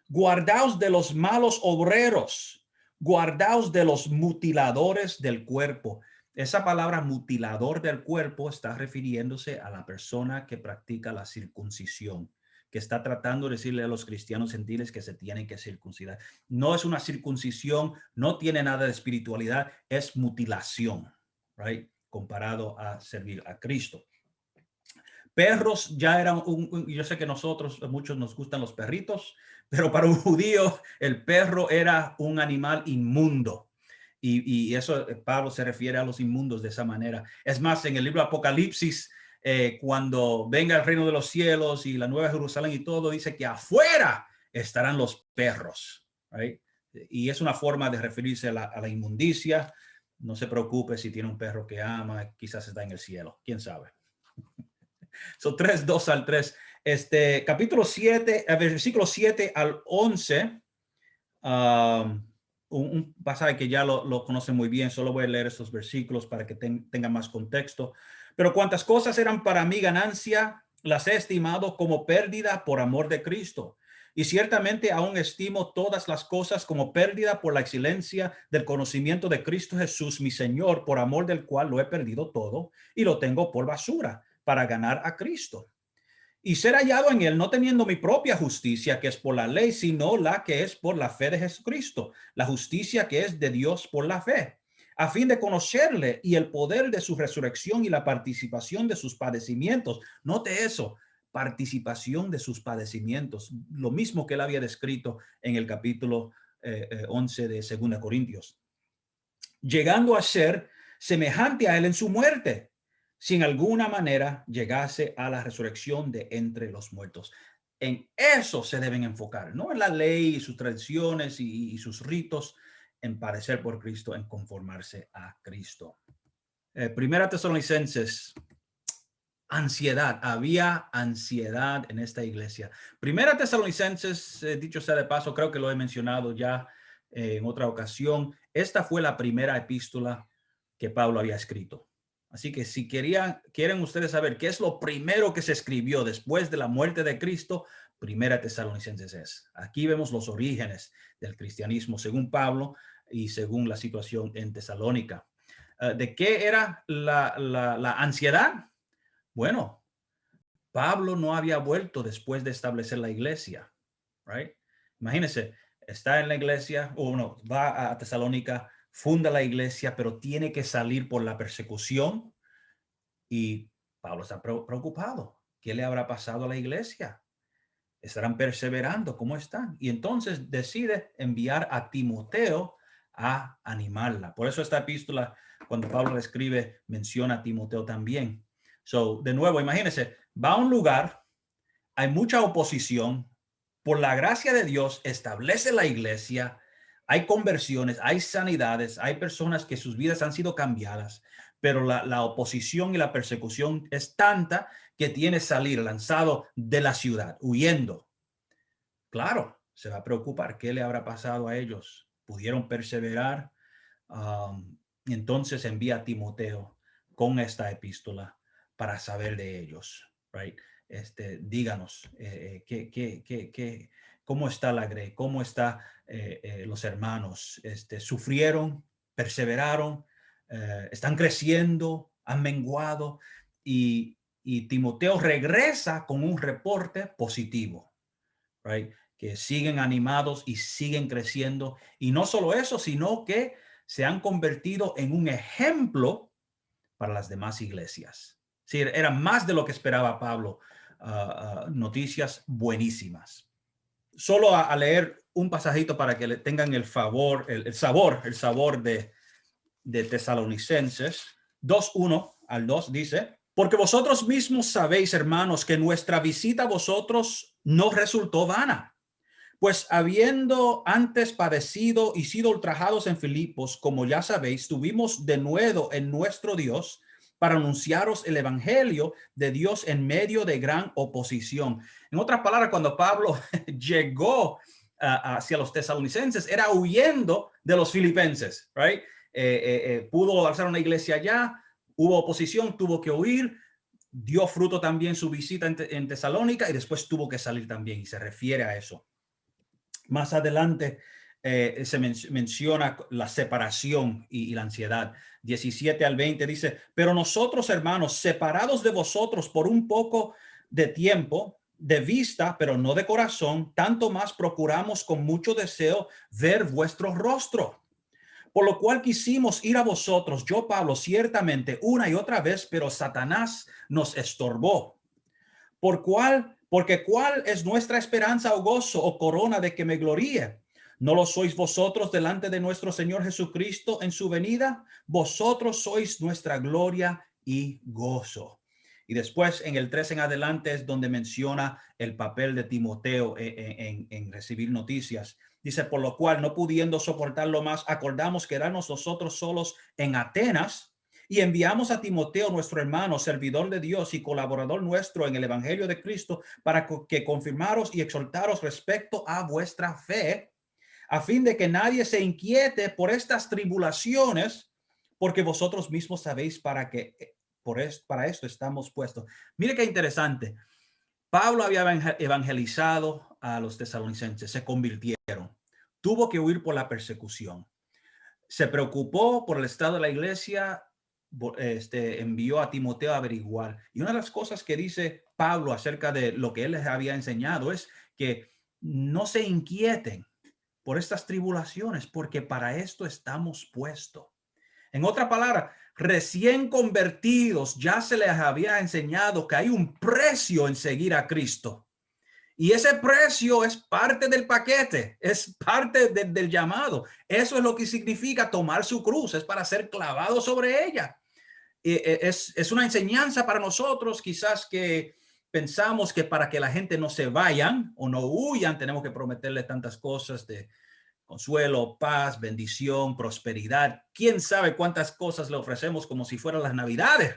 guardaos de los malos obreros, guardaos de los mutiladores del cuerpo. Esa palabra mutilador del cuerpo está refiriéndose a la persona que practica la circuncisión, que está tratando de decirle a los cristianos gentiles que se tienen que circuncidar. No es una circuncisión, no tiene nada de espiritualidad, es mutilación, right? Comparado a servir a Cristo. Perros ya eran yo sé que nosotros, muchos nos gustan los perritos, pero para un judío el perro era un animal inmundo. Y eso Pablo se refiere a los inmundos de esa manera. Es más, en el libro Apocalipsis, cuando venga el reino de los cielos y la nueva Jerusalén y todo, dice que afuera estarán los perros, right? Y es una forma de referirse a la inmundicia. No se preocupe si tiene un perro que ama, quizás está en el cielo, quién sabe. Son 3, 2 al 3. Capítulo 7, versículo 7 al 11. Un pasaje que ya lo conocen muy bien. Solo voy a leer estos versículos para que tengan más contexto. Pero cuantas cosas eran para mí ganancia, las he estimado como pérdida por amor de Cristo. Y ciertamente aún estimo todas las cosas como pérdida por la excelencia del conocimiento de Cristo Jesús, mi Señor, por amor del cual lo he perdido todo y lo tengo por basura para ganar a Cristo y ser hallado en él, no teniendo mi propia justicia, que es por la ley, sino la que es por la fe de Jesucristo, la justicia que es de Dios por la fe, a fin de conocerle y el poder de su resurrección y la participación de sus padecimientos. Note eso, participación de sus padecimientos, lo mismo que él había descrito en el capítulo 11 de 2 Corintios, llegando a ser semejante a él en su muerte, si en alguna manera llegase a la resurrección de entre los muertos. En eso se deben enfocar, no en la ley y sus tradiciones y sus ritos, en padecer por Cristo, en conformarse a Cristo. Primera Tesalonicenses, ansiedad, había ansiedad en esta iglesia. Primera Tesalonicenses, dicho sea de paso, creo que lo he mencionado ya en otra ocasión. Esta fue la primera epístola que Pablo había escrito. Así que si quieren ustedes saber qué es lo primero que se escribió después de la muerte de Cristo, Primera Tesalonicenses es. Aquí vemos los orígenes del cristianismo según Pablo y según la situación en Tesalónica. ¿De qué era la ansiedad? Bueno, Pablo no había vuelto después de establecer la iglesia, right? Imagínense, está en la iglesia, o no, va a Tesalónica, funda la iglesia, pero tiene que salir por la persecución y Pablo está preocupado. ¿Qué le habrá pasado a la iglesia? ¿Estarán perseverando? ¿Cómo están? Y entonces decide enviar a Timoteo a animarla. Por eso esta epístola, cuando Pablo la escribe, menciona a Timoteo también. So, de nuevo, imagínense, va a un lugar, hay mucha oposición, por la gracia de Dios establece la iglesia, hay conversiones, hay sanidades, hay personas que sus vidas han sido cambiadas, pero la oposición y la persecución es tanta que tiene que salir lanzado de la ciudad, huyendo. Claro, se va a preocupar, ¿qué le habrá pasado a ellos? ¿Pudieron perseverar? Y entonces envía a Timoteo con esta epístola para saber de ellos, right? Díganos cómo está la grey, cómo está los hermanos, sufrieron, perseveraron, están creciendo, han menguado y Timoteo regresa con un reporte positivo, right? Que siguen animados y siguen creciendo. Y no solo eso, sino que se han convertido en un ejemplo para las demás iglesias. Sí, era más de lo que esperaba Pablo. Noticias buenísimas. Solo a leer un pasajito para que le tengan el favor, el sabor de Tesalonicenses 2:1 al 2 dice: porque vosotros mismos sabéis, hermanos, que nuestra visita a vosotros no resultó vana. Pues habiendo antes padecido y sido ultrajados en Filipos, como ya sabéis, tuvimos denuedo en nuestro Dios para anunciaros el evangelio de Dios en medio de gran oposición. En otras palabras, cuando Pablo llegó hacia los tesalonicenses, era huyendo de los filipenses, right? Pudo alzar una iglesia allá, hubo oposición, tuvo que huir, dio fruto también su visita en Tesalónica y después tuvo que salir también, y se refiere a eso. Más adelante se menciona la separación y la ansiedad. 17 al 20 dice: pero nosotros, hermanos, separados de vosotros por un poco de tiempo, de vista, pero no de corazón, tanto más procuramos con mucho deseo ver vuestro rostro. Por lo cual quisimos ir a vosotros, yo, Pablo, ciertamente una y otra vez, pero Satanás nos estorbó. Porque cuál es nuestra esperanza o gozo o corona de que me gloríe. ¿No lo sois vosotros delante de nuestro Señor Jesucristo en su venida? Vosotros sois nuestra gloria y gozo. Y después en el 3 en adelante es donde menciona el papel de Timoteo en recibir noticias. Dice: por lo cual, no pudiendo soportarlo más, acordamos quedarnos nosotros solos en Atenas, y enviamos a Timoteo, nuestro hermano, servidor de Dios y colaborador nuestro en el evangelio de Cristo, para que confirmaros y exhortaros respecto a vuestra fe, a fin de que nadie se inquiete por estas tribulaciones, porque vosotros mismos sabéis para esto estamos puestos. Mire qué interesante. Pablo había evangelizado a los tesalonicenses, se convirtieron, tuvo que huir por la persecución, se preocupó por el estado de la iglesia, envió a Timoteo a averiguar. Y una de las cosas que dice Pablo acerca de lo que él les había enseñado es que no se inquieten por estas tribulaciones, porque para esto estamos puestos. En otra palabra, recién convertidos ya se les había enseñado que hay un precio en seguir a Cristo. Y ese precio es parte del paquete, es parte del llamado. Eso es lo que significa tomar su cruz, es para ser clavado sobre ella. Es una enseñanza para nosotros, quizás que pensamos que para que la gente no se vayan o no huyan, tenemos que prometerle tantas cosas de consuelo, paz, bendición, prosperidad. ¿Quién sabe cuántas cosas le ofrecemos como si fueran las Navidades?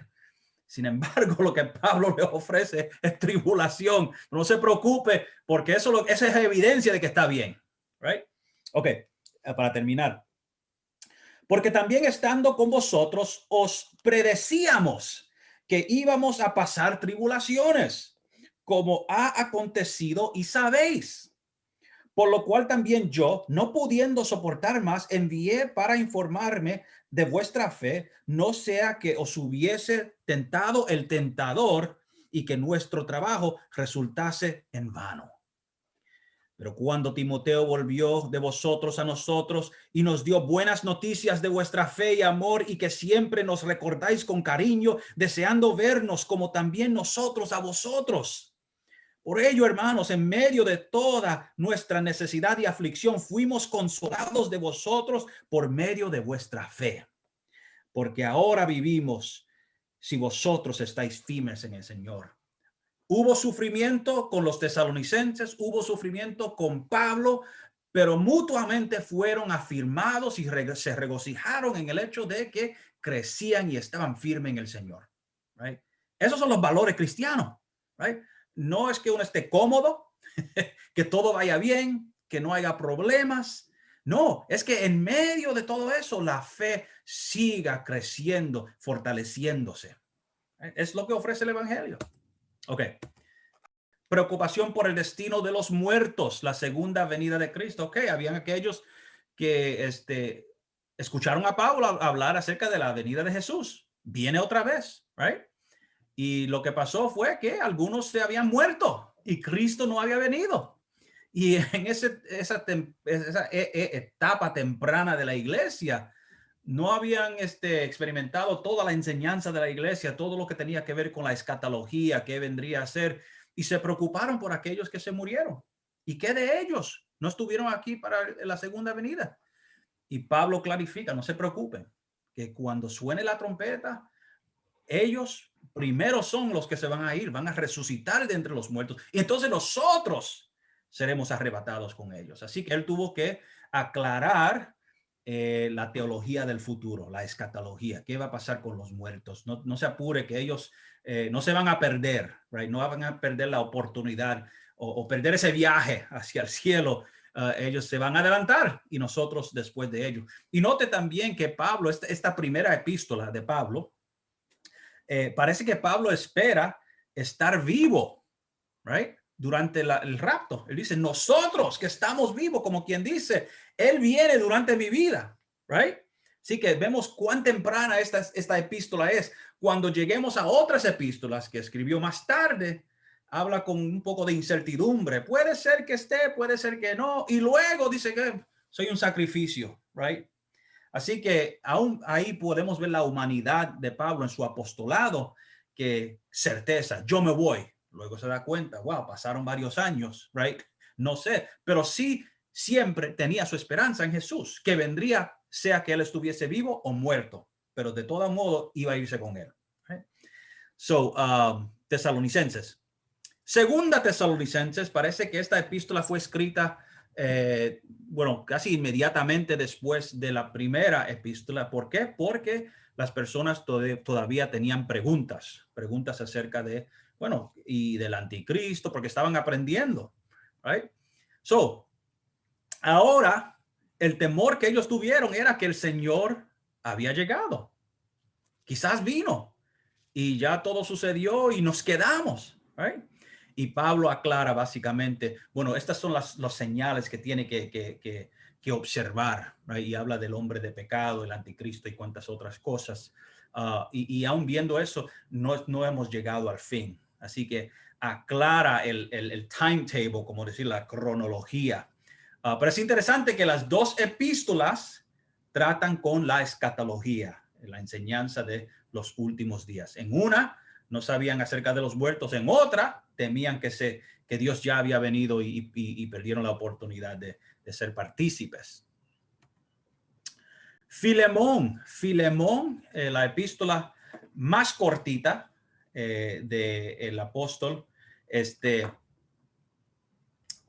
Sin embargo, lo que Pablo le ofrece es tribulación. No se preocupe, porque esa es evidencia de que está bien. Right? Ok, para terminar. Porque también estando con vosotros os predecíamos que íbamos a pasar tribulaciones, como ha acontecido y sabéis. Por lo cual también yo, no pudiendo soportar más, envié para informarme de vuestra fe, no sea que os hubiese tentado el tentador y que nuestro trabajo resultase en vano. Pero cuando Timoteo volvió de vosotros a nosotros y nos dio buenas noticias de vuestra fe y amor, y que siempre nos recordáis con cariño, deseando vernos como también nosotros a vosotros. Por ello, hermanos, en medio de toda nuestra necesidad y aflicción, fuimos consolados de vosotros por medio de vuestra fe. Porque ahora vivimos si vosotros estáis firmes en el Señor. Hubo sufrimiento con los tesalonicenses, hubo sufrimiento con Pablo, pero mutuamente fueron afirmados y se regocijaron en el hecho de que crecían y estaban firmes en el Señor. Right? Esos son los valores cristianos. Right? No es que uno esté cómodo, que todo vaya bien, que no haya problemas. No, es que en medio de todo eso, la fe siga creciendo, fortaleciéndose. Es lo que ofrece el evangelio. Ok. Preocupación por el destino de los muertos, la segunda venida de Cristo. Ok, habían aquellos que escucharon a Pablo hablar acerca de la venida de Jesús. Viene otra vez, right? Y lo que pasó fue que algunos se habían muerto y Cristo no había venido. Y en esa etapa temprana de la iglesia, no habían experimentado toda la enseñanza de la iglesia, todo lo que tenía que ver con la escatología, qué vendría a ser, y se preocuparon por aquellos que se murieron. ¿Y qué de ellos? No estuvieron aquí para la segunda venida. Y Pablo clarifica, no se preocupen, que cuando suene la trompeta, ellos primero son los que se van a ir, van a resucitar de entre los muertos. Y entonces nosotros seremos arrebatados con ellos. Así que él tuvo que aclarar la teología del futuro, la escatología. ¿Qué va a pasar con los muertos? No se apure, que ellos no se van a perder, right? No van a perder la oportunidad o perder ese viaje hacia el cielo. Ellos se van a adelantar y nosotros después de ellos. Y note también que Pablo, esta primera epístola de Pablo, parece que Pablo espera estar vivo, right? Durante el rapto. Él dice, nosotros que estamos vivos, como quien dice, él viene durante mi vida, right? Así que vemos cuán temprana esta epístola es. Cuando lleguemos a otras epístolas que escribió más tarde, habla con un poco de incertidumbre. Puede ser que esté, puede ser que no. Y luego dice que soy un sacrificio, right? Así que aún ahí podemos ver la humanidad de Pablo en su apostolado, que certeza, yo me voy. Luego se da cuenta, wow, pasaron varios años, right? No sé, pero sí siempre tenía su esperanza en Jesús, que vendría, sea que él estuviese vivo o muerto, pero de todo modo iba a irse con él. Right? So, Tesalonicenses. Segunda Tesalonicenses, parece que esta epístola fue escrita, bueno, casi inmediatamente después de la primera epístola. ¿Por qué? Porque las personas todavía tenían preguntas acerca de, bueno, y del anticristo, porque estaban aprendiendo, right? So, ahora el temor que ellos tuvieron era que el Señor había llegado. Quizás vino y ya todo sucedió y nos quedamos, right? Y Pablo aclara básicamente, bueno, estas son las señales que tiene que observar, right? Y habla del hombre de pecado, el anticristo y cuantas otras cosas. Y aún viendo eso, no hemos llegado al fin. Así que aclara el timetable, como decir, la cronología. Pero es interesante que las dos epístolas tratan con la escatología, la enseñanza de los últimos días. En una no sabían acerca de los muertos, en otra temían que Dios ya había venido y perdieron la oportunidad de ser partícipes. Filemón, la epístola más cortita del apóstol.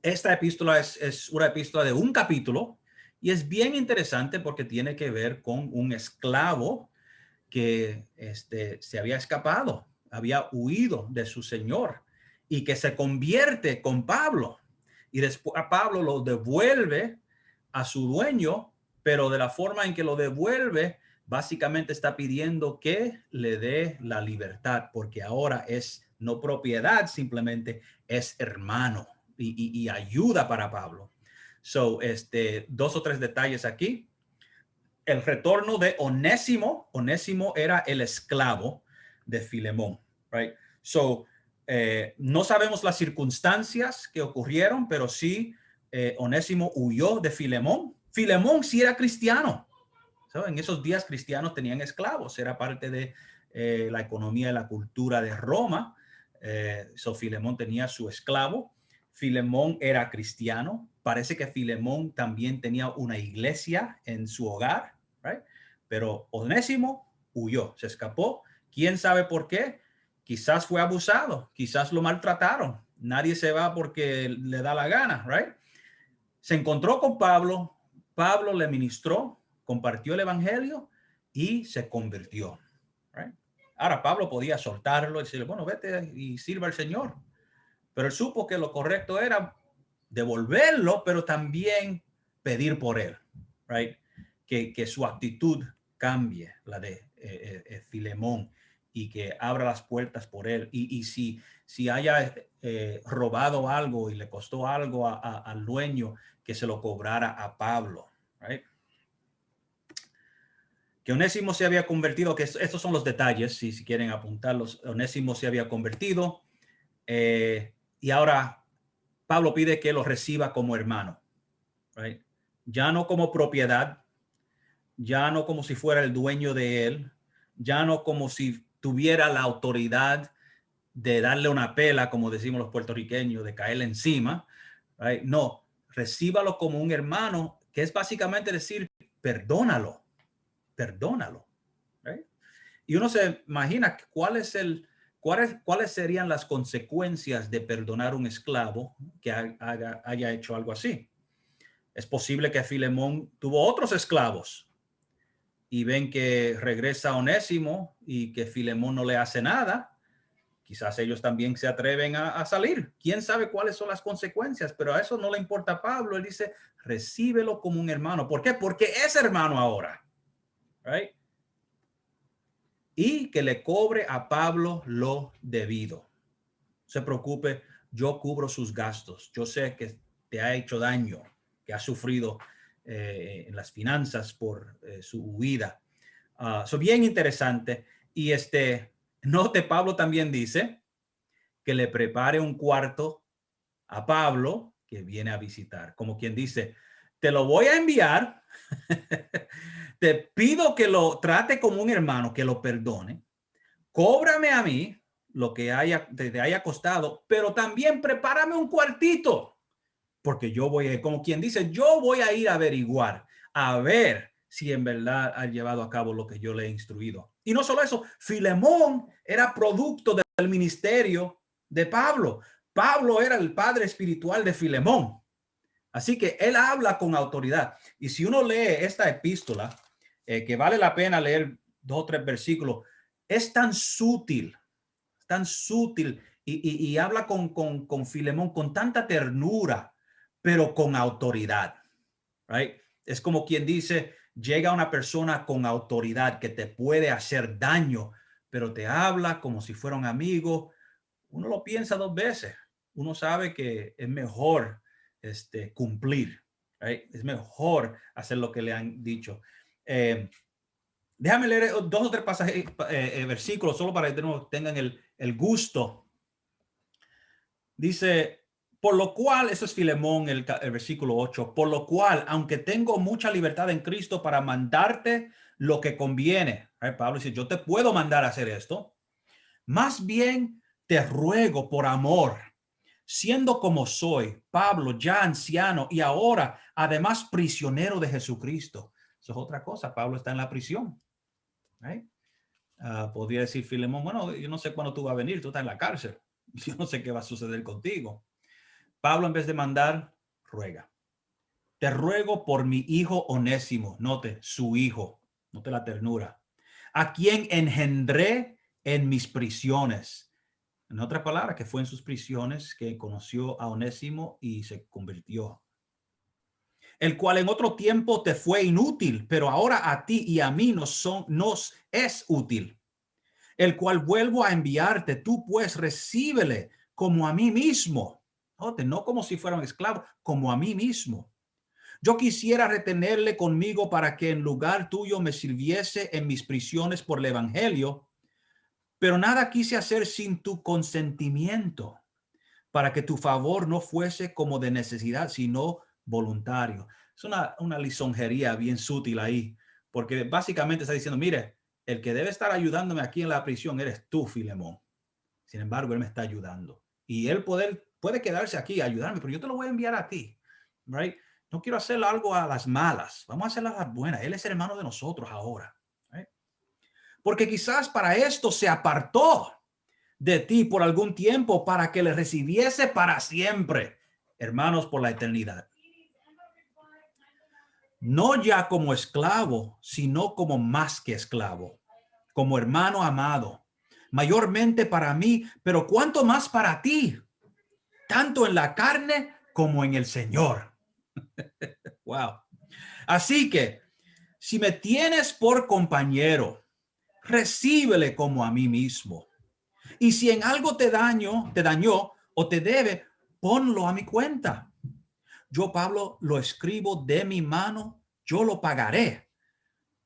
Esta epístola es una epístola de un capítulo y es bien interesante porque tiene que ver con un esclavo que se había escapado, había huido de su señor y que se convierte con Pablo. Y después a Pablo lo devuelve a su dueño, pero de la forma en que lo devuelve, básicamente está pidiendo que le dé la libertad, porque ahora es no propiedad, simplemente es hermano y ayuda para Pablo. So, dos o tres detalles aquí. El retorno de Onésimo. Onésimo era el esclavo de Filemón, right? So, no sabemos las circunstancias que ocurrieron, pero sí Onésimo huyó de Filemón. Filemón sí era cristiano. So, en esos días cristianos tenían esclavos, era parte de la economía y la cultura de Roma. So, Filemón tenía su esclavo. Filemón era cristiano. Parece que Filemón también tenía una iglesia en su hogar, right? Pero Onésimo huyó, se escapó. ¿Quién sabe por qué? Quizás fue abusado, quizás lo maltrataron. Nadie se va porque le da la gana, right? Se encontró con Pablo, Pablo le ministró, compartió el evangelio y se convirtió, right? Ahora Pablo podía soltarlo y decirle, bueno, vete y sirva al Señor. Pero él supo que lo correcto era devolverlo, pero también pedir por él, right? Que su actitud cambie la de Filemón y que abra las puertas por él. Y si haya robado algo y le costó algo al dueño, que se lo cobrara a Pablo. Right? Que Onésimo se había convertido, que estos son los detalles, si quieren apuntarlos. Onésimo se había convertido y ahora Pablo pide que lo reciba como hermano. Right? Ya no como propiedad, ya no como si fuera el dueño de él, ya no como si tuviera la autoridad de darle una pela, como decimos los puertorriqueños, de caerle encima. Right? No, recíbalo como un hermano, que es básicamente decir, perdónalo. Right? Y uno se imagina cuáles serían las consecuencias de perdonar a un esclavo que haya hecho algo así. Es posible que Filemón tuvo otros esclavos y ven que regresa Onésimo y que Filemón no le hace nada. Quizás ellos también se atreven a salir. ¿Quién sabe cuáles son las consecuencias? Pero a eso no le importa a Pablo. Él dice, recíbelo como un hermano. ¿Por qué? Porque es hermano ahora. Right? Y que le cobre a Pablo lo debido. No se preocupe, yo cubro sus gastos. Yo sé que te ha hecho daño, que ha sufrido en las finanzas por su huida. Eso bien interesante. Y note, Pablo también dice que le prepare un cuarto a Pablo que viene a visitar. Como quien dice, te lo voy a enviar. Te pido que lo trate como un hermano, que lo perdone. Cóbrame a mí lo que te haya costado, pero también prepárame un cuartito, porque yo voy, como quien dice, yo voy a ir a averiguar, a ver si en verdad ha llevado a cabo lo que yo le he instruido. Y no solo eso, Filemón era producto del ministerio de Pablo. Pablo era el padre espiritual de Filemón. Así que él habla con autoridad. Y si uno lee esta epístola, que vale la pena leer 2 o 3 versículos, es tan sutil y habla con Filemón con tanta ternura, pero con autoridad. Right? Es como quien dice, llega una persona con autoridad que te puede hacer daño, pero te habla como si fuera un amigo. Uno lo piensa 2 veces. Uno sabe que es mejor cumplir. Right? Es mejor hacer lo que le han dicho. Déjame leer 2 o 3 pasajes, versículos, solo para que tengan el gusto. Dice, por lo cual, eso es Filemón, el versículo 8, por lo cual, aunque tengo mucha libertad en Cristo para mandarte lo que conviene. Pablo dice, yo te puedo mandar a hacer esto. Más bien te ruego por amor, siendo como soy, Pablo, ya anciano y ahora, además, prisionero de Jesucristo. Eso es otra cosa. Pablo está en la prisión. Right? Podría decir Filemón, bueno, yo no sé cuándo tú vas a venir, tú estás en la cárcel. Yo no sé qué va a suceder contigo. Pablo, en vez de mandar, ruega. Te ruego por mi hijo Onésimo, note, su hijo, note la ternura, a quien engendré en mis prisiones. En otras palabras, que fue en sus prisiones que conoció a Onésimo y se convirtió. El cual en otro tiempo te fue inútil, pero ahora a ti y a mí nos es útil. El cual vuelvo a enviarte, tú pues recíbele como a mí mismo. No como si fuera un esclavo, como a mí mismo. Yo quisiera retenerle conmigo para que en lugar tuyo me sirviese en mis prisiones por el evangelio, pero nada quise hacer sin tu consentimiento, para que tu favor no fuese como de necesidad, sino voluntario. Es una lisonjería bien sutil ahí, porque básicamente está diciendo, mire, el que debe estar ayudándome aquí en la prisión eres tú, Filemón. Sin embargo, él me está ayudando. Y él puede quedarse aquí y ayudarme, pero yo te lo voy a enviar a ti. Right? No quiero hacer algo a las malas. Vamos a hacer a las buenas. Él es hermano de nosotros ahora. Right? Porque quizás para esto se apartó de ti por algún tiempo para que le recibiese para siempre. Hermanos, por la eternidad. No ya como esclavo, sino como más que esclavo, como hermano amado, mayormente para mí, pero cuánto más para ti, tanto en la carne como en el Señor. Wow. Así que, Si me tienes por compañero, recíbele como a mí mismo. Y si en algo te dañó o te debe, ponlo a mi cuenta. Yo, Pablo, lo escribo de mi mano, yo lo pagaré,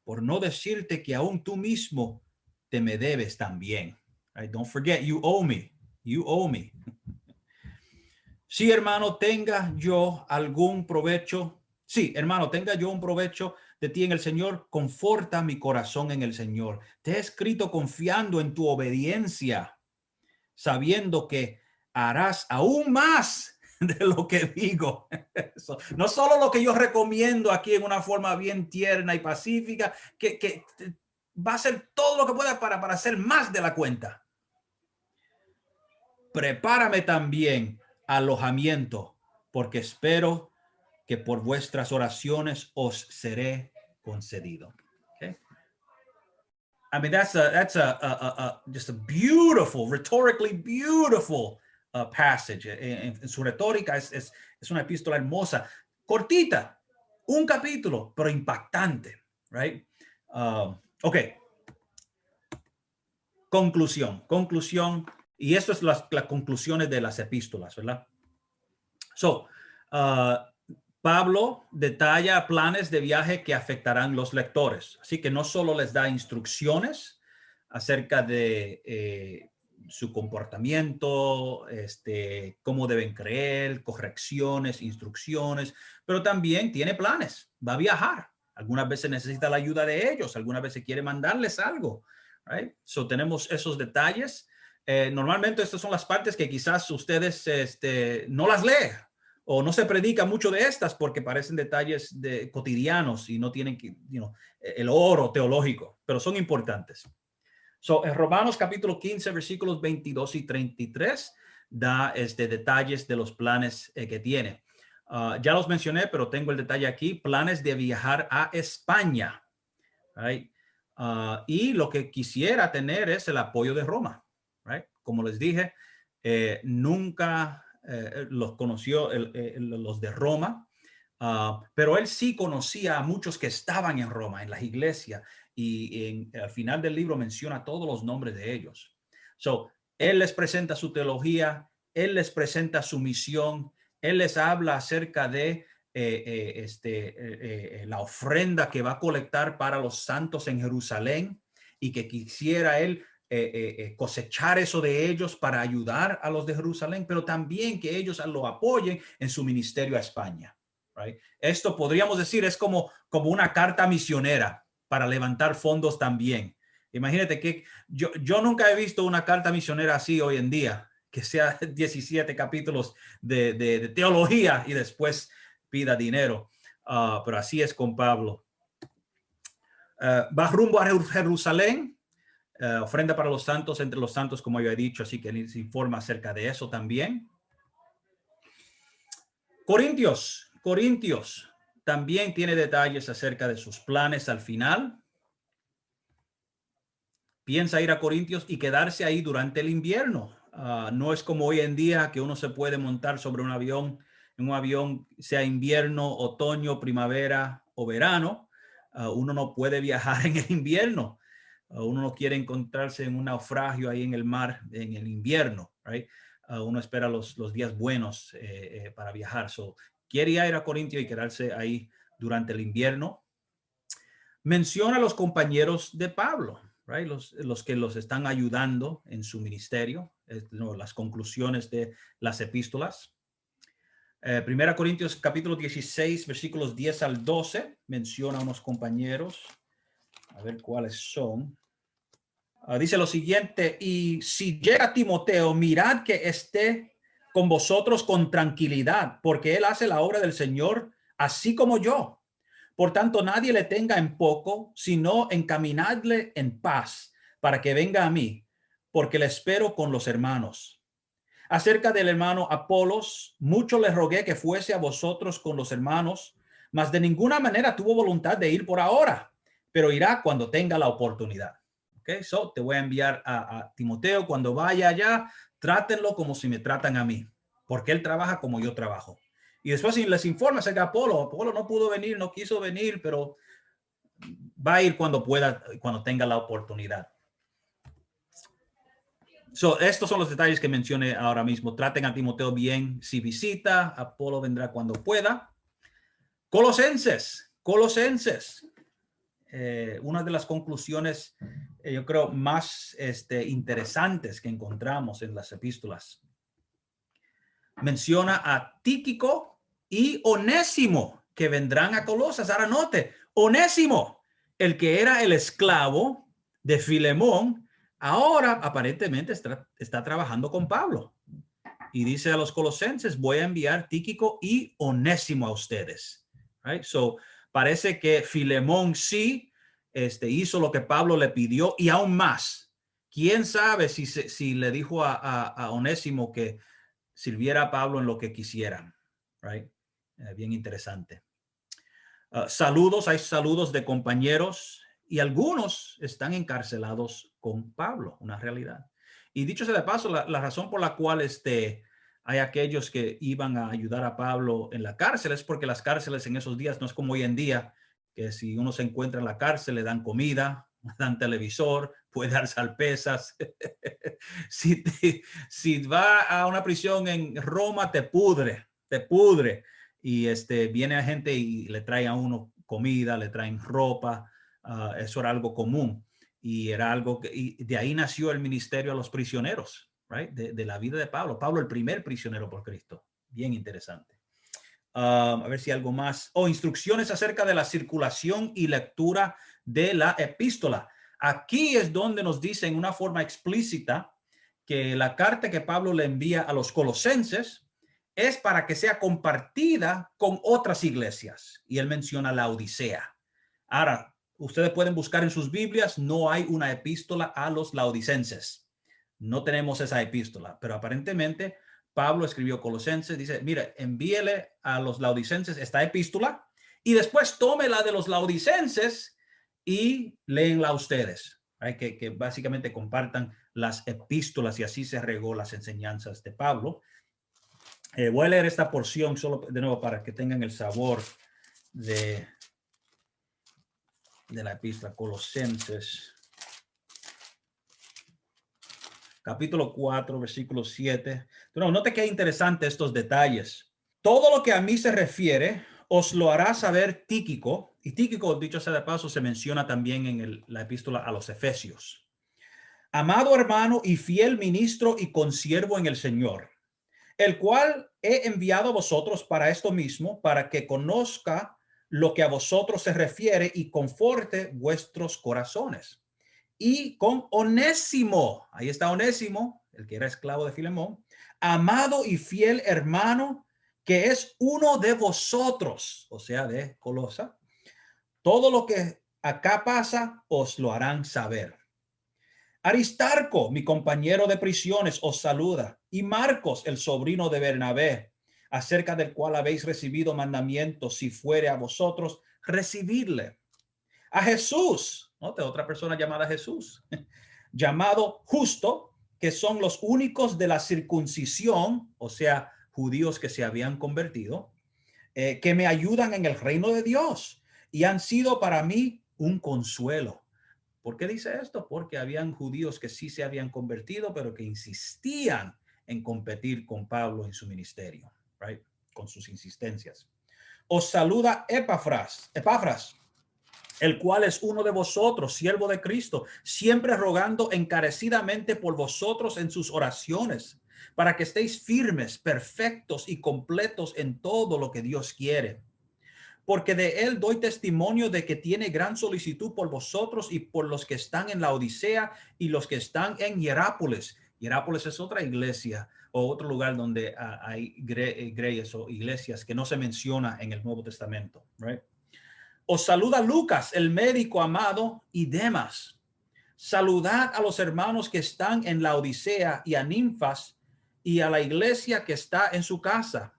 por no decirte que aún tú mismo te me debes también. Right? Don't forget, you owe me. You owe me. Sí, hermano, tenga yo algún provecho. Sí, hermano, tenga yo un provecho de ti en el Señor. Conforta mi corazón en el Señor. Te he escrito confiando en tu obediencia, sabiendo que harás aún más de lo que digo. No solo lo que yo recomiendo aquí en una forma bien tierna y pacífica, que va a hacer todo lo que pueda para hacer más de la cuenta. Prepárame también alojamiento, porque espero que por vuestras oraciones os seré concedido. Okay? I mean, that's just a beautiful, rhetorically beautiful passage. En su retórica es una epístola hermosa, cortita, un capítulo, pero impactante, right? Ok. Conclusión. Y esto es las conclusiones de las epístolas, ¿verdad? Pablo detalla planes de viaje que afectarán los lectores. Así que no solo les da instrucciones acerca de su comportamiento, cómo deben creer, correcciones, instrucciones, pero también tiene planes. Va a viajar. Algunas veces necesita la ayuda de ellos, algunas veces quiere mandarles algo. Right? So tenemos esos detalles. Normalmente estas son las partes que quizás ustedes no las leen o no se predica mucho de estas porque parecen detalles cotidianos y no tienen el oro teológico, pero son importantes. En Romanos capítulo 15, versículos 22 y 33, da detalles de los planes que tiene. Ya los mencioné, pero tengo el detalle aquí, planes de viajar a España. Right? Y lo que quisiera tener es el apoyo de Roma. Right? Como les dije, nunca los conoció los de Roma, pero él sí conocía a muchos que estaban en Roma, en las iglesias, y al final del libro menciona todos los nombres de ellos. Él les presenta su teología, él les presenta su misión, él les habla acerca de la ofrenda que va a colectar para los santos en Jerusalén y que quisiera él cosechar eso de ellos para ayudar a los de Jerusalén, pero también que ellos lo apoyen en su ministerio a España. Right? Esto podríamos decir es como una carta misionera para levantar fondos también. Imagínate que yo nunca he visto una carta misionera así hoy en día, que sea 17 capítulos de teología y después pida dinero. Pero así es con Pablo. Va rumbo a Jerusalén. Ofrenda para los santos, entre los santos, como yo he dicho, así que les informa acerca de eso también. Corintios también tiene detalles acerca de sus planes al final. Piensa ir a Corintios y quedarse ahí durante el invierno. No es como hoy en día que uno se puede montar sobre un avión, en un avión, sea invierno, otoño, primavera o verano. Uno no puede viajar en el invierno. Uno no quiere encontrarse en un naufragio ahí en el mar en el invierno. Right? Uno espera los días buenos para viajar. Quiere ir a Corintios y quedarse ahí durante el invierno. Menciona a los compañeros de Pablo. Right? Los que los están ayudando en su ministerio, las conclusiones de las epístolas. Primera Corintios capítulo 16, versículos 10 al 12, menciona a unos compañeros. A ver cuáles son. Dice lo siguiente: y si llega Timoteo, mirad que esté con vosotros con tranquilidad, porque él hace la obra del Señor, así como yo. Por tanto, nadie le tenga en poco, sino encaminadle en paz para que venga a mí, porque le espero con los hermanos. Acerca del hermano Apolos, mucho le rogué que fuese a vosotros con los hermanos, mas de ninguna manera tuvo voluntad de ir por ahora, pero irá cuando tenga la oportunidad. Okay, te voy a enviar a Timoteo. Cuando vaya allá, trátenlo como si me tratan a mí, porque él trabaja como yo trabajo. Y después les informa acerca de Apolo. Apolo no pudo venir, no quiso venir, pero va a ir cuando pueda, cuando tenga la oportunidad. Estos son los detalles que mencioné ahora mismo. Traten a Timoteo bien si visita. Apolo vendrá cuando pueda. Colosenses. Una de las conclusiones, yo creo, más interesantes que encontramos en las epístolas. Menciona a Tíquico y Onésimo, que vendrán a Colosas. Ahora note, Onésimo, el que era el esclavo de Filemón, ahora aparentemente está trabajando con Pablo. Y dice a los colosenses, voy a enviar Tíquico y Onésimo a ustedes. Right? Parece que Filemón sí hizo lo que Pablo le pidió y aún más. ¿Quién sabe si le dijo a Onésimo que sirviera a Pablo en lo que quisieran? Right? Bien interesante. Saludos, hay saludos de compañeros y algunos están encarcelados con Pablo, una realidad. Y dicho sea de paso, la razón por la cual hay aquellos que iban a ayudar a Pablo en la cárcel es porque las cárceles en esos días no es como hoy en día, que si uno se encuentra en la cárcel le dan comida, le dan televisor, puede dar salpesas. si va a una prisión en Roma, te pudre. Y viene a gente y le trae a uno comida, le traen ropa. Eso era algo común. Y era algo y de ahí nació el ministerio a los prisioneros, right? De la vida de Pablo. Pablo, el primer prisionero por Cristo. Bien interesante. A ver si algo más. Instrucciones acerca de la circulación y lectura de la epístola. Aquí es donde nos dice en una forma explícita que la carta que Pablo le envía a los colosenses es para que sea compartida con otras iglesias. Y él menciona la Odisea. Ahora, ustedes pueden buscar en sus Biblias, no hay una epístola a los laodicenses. No tenemos esa epístola, pero aparentemente Pablo escribió Colosenses, dice, mire, envíele a los laodicenses esta epístola y después tome la de los laodicenses y léenla a ustedes. Que básicamente compartan las epístolas y así se regó las enseñanzas de Pablo. Voy a leer esta porción solo de nuevo para que tengan el sabor de la epístola. Colosenses, capítulo 4, versículo 7. Note que interesante estos detalles. Todo lo que a mí se refiere os lo hará saber Tíquico. Y Tíquico, dicho sea de paso, se menciona también en la epístola a los Efesios. Amado hermano y fiel ministro y consiervo en el Señor, el cual he enviado a vosotros para esto mismo, para que conozca lo que a vosotros se refiere y conforte vuestros corazones. Y con Onésimo, ahí está Onésimo, el que era esclavo de Filemón, amado y fiel hermano, que es uno de vosotros, o sea, de Colosa. Todo lo que acá pasa, os lo harán saber. Aristarco, mi compañero de prisiones, os saluda, y Marcos, el sobrino de Bernabé, acerca del cual habéis recibido mandamientos, si fuere a vosotros, recibidle. A Jesús, ¿note? Otra persona llamada Jesús, llamado Justo, que son los únicos de la circuncisión, o sea, judíos que se habían convertido, que me ayudan en el reino de Dios y han sido para mí un consuelo. ¿Por qué dice esto? Porque habían judíos que sí se habían convertido, pero que insistían en competir con Pablo en su ministerio, right? Con sus insistencias. Os saluda Epafras, el cual es uno de vosotros, siervo de Cristo, siempre rogando encarecidamente por vosotros en sus oraciones, para que estéis firmes, perfectos y completos en todo lo que Dios quiere. Porque de él doy testimonio de que tiene gran solicitud por vosotros y por los que están en la Odisea y los que están en Hierápolis. Hierápolis es otra iglesia o otro lugar donde hay iglesias o iglesias que no se menciona en el Nuevo Testamento. Right? Os saluda Lucas, el médico amado, y Demas. Saludad a los hermanos que están en la Odisea y a Ninfas y a la iglesia que está en su casa.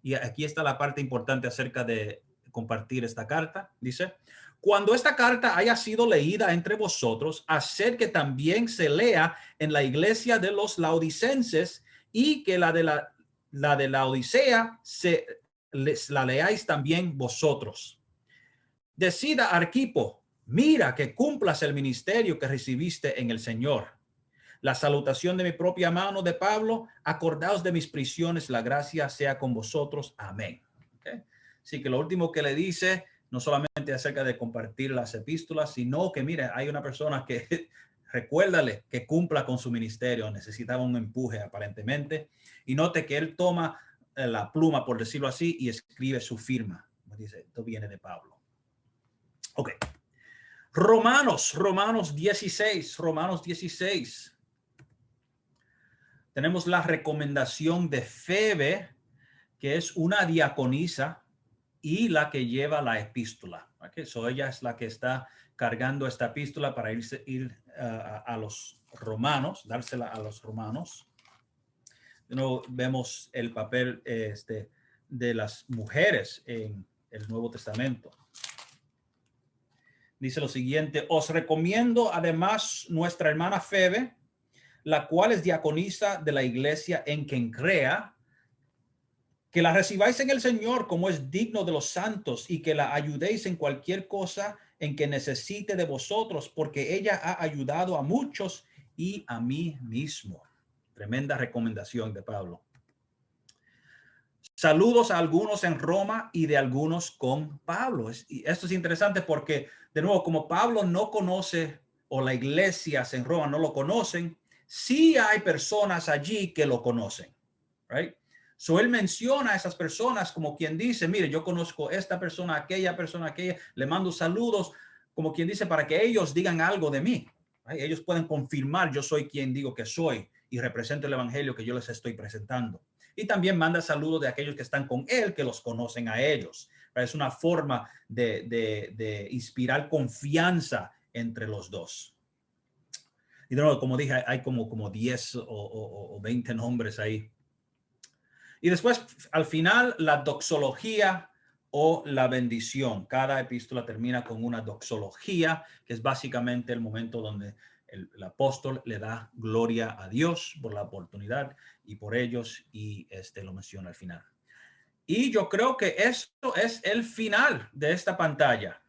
Y aquí está la parte importante acerca de compartir esta carta. Dice, cuando esta carta haya sido leída entre vosotros, haced que también se lea en la iglesia de los laodicenses y que la de la Odisea la leáis también vosotros. Decida Arquipo Mira que cumplas el ministerio que recibiste en el Señor. La salutación de mi propia mano de Pablo. Acordaos de mis prisiones. La gracia sea con vosotros. Amén. ¿Okay? Así que lo último que le dice, no solamente acerca de compartir las epístolas, sino que, mire, hay una persona que recuérdale que cumpla con su ministerio. Necesitaba un empuje aparentemente. Y note que él toma la pluma, por decirlo así, y escribe su firma. Dice, esto viene de Pablo. Ok. Romanos 16. Tenemos la recomendación de Febe, que es una diaconisa y la que lleva la epístola. Okay, so ella es la que está cargando esta epístola para ir a los romanos, dársela a los romanos. No vemos el papel de las mujeres en el Nuevo Testamento. Dice lo siguiente: os recomiendo además nuestra hermana Febe, la cual es diaconisa de la iglesia en Kencrea, que la recibáis en el Señor como es digno de los santos y que la ayudéis en cualquier cosa en que necesite de vosotros, porque ella ha ayudado a muchos y a mí mismo. Tremenda recomendación de Pablo. Saludos a algunos en Roma y de algunos con Pablo. Y esto es interesante porque, de nuevo, como Pablo no conoce, o la iglesia en Roma no lo conocen, sí hay personas allí que lo conocen, right? So él menciona a esas personas como quien dice, mire, yo conozco esta persona, aquella, le mando saludos, como quien dice, para que ellos digan algo de mí. Right? Ellos pueden confirmar, yo soy quien digo que soy y represento el evangelio que yo les estoy presentando. Y también manda saludos de aquellos que están con él, que los conocen a ellos. Es una forma de inspirar confianza entre los dos. Y de nuevo, como dije, hay como 10 o 20 nombres ahí. Y después, al final, la doxología o la bendición. Cada epístola termina con una doxología, que es básicamente el momento donde el apóstol le da gloria a Dios por la oportunidad y por ellos, y lo menciona al final. Y yo creo que esto es el final de esta pantalla.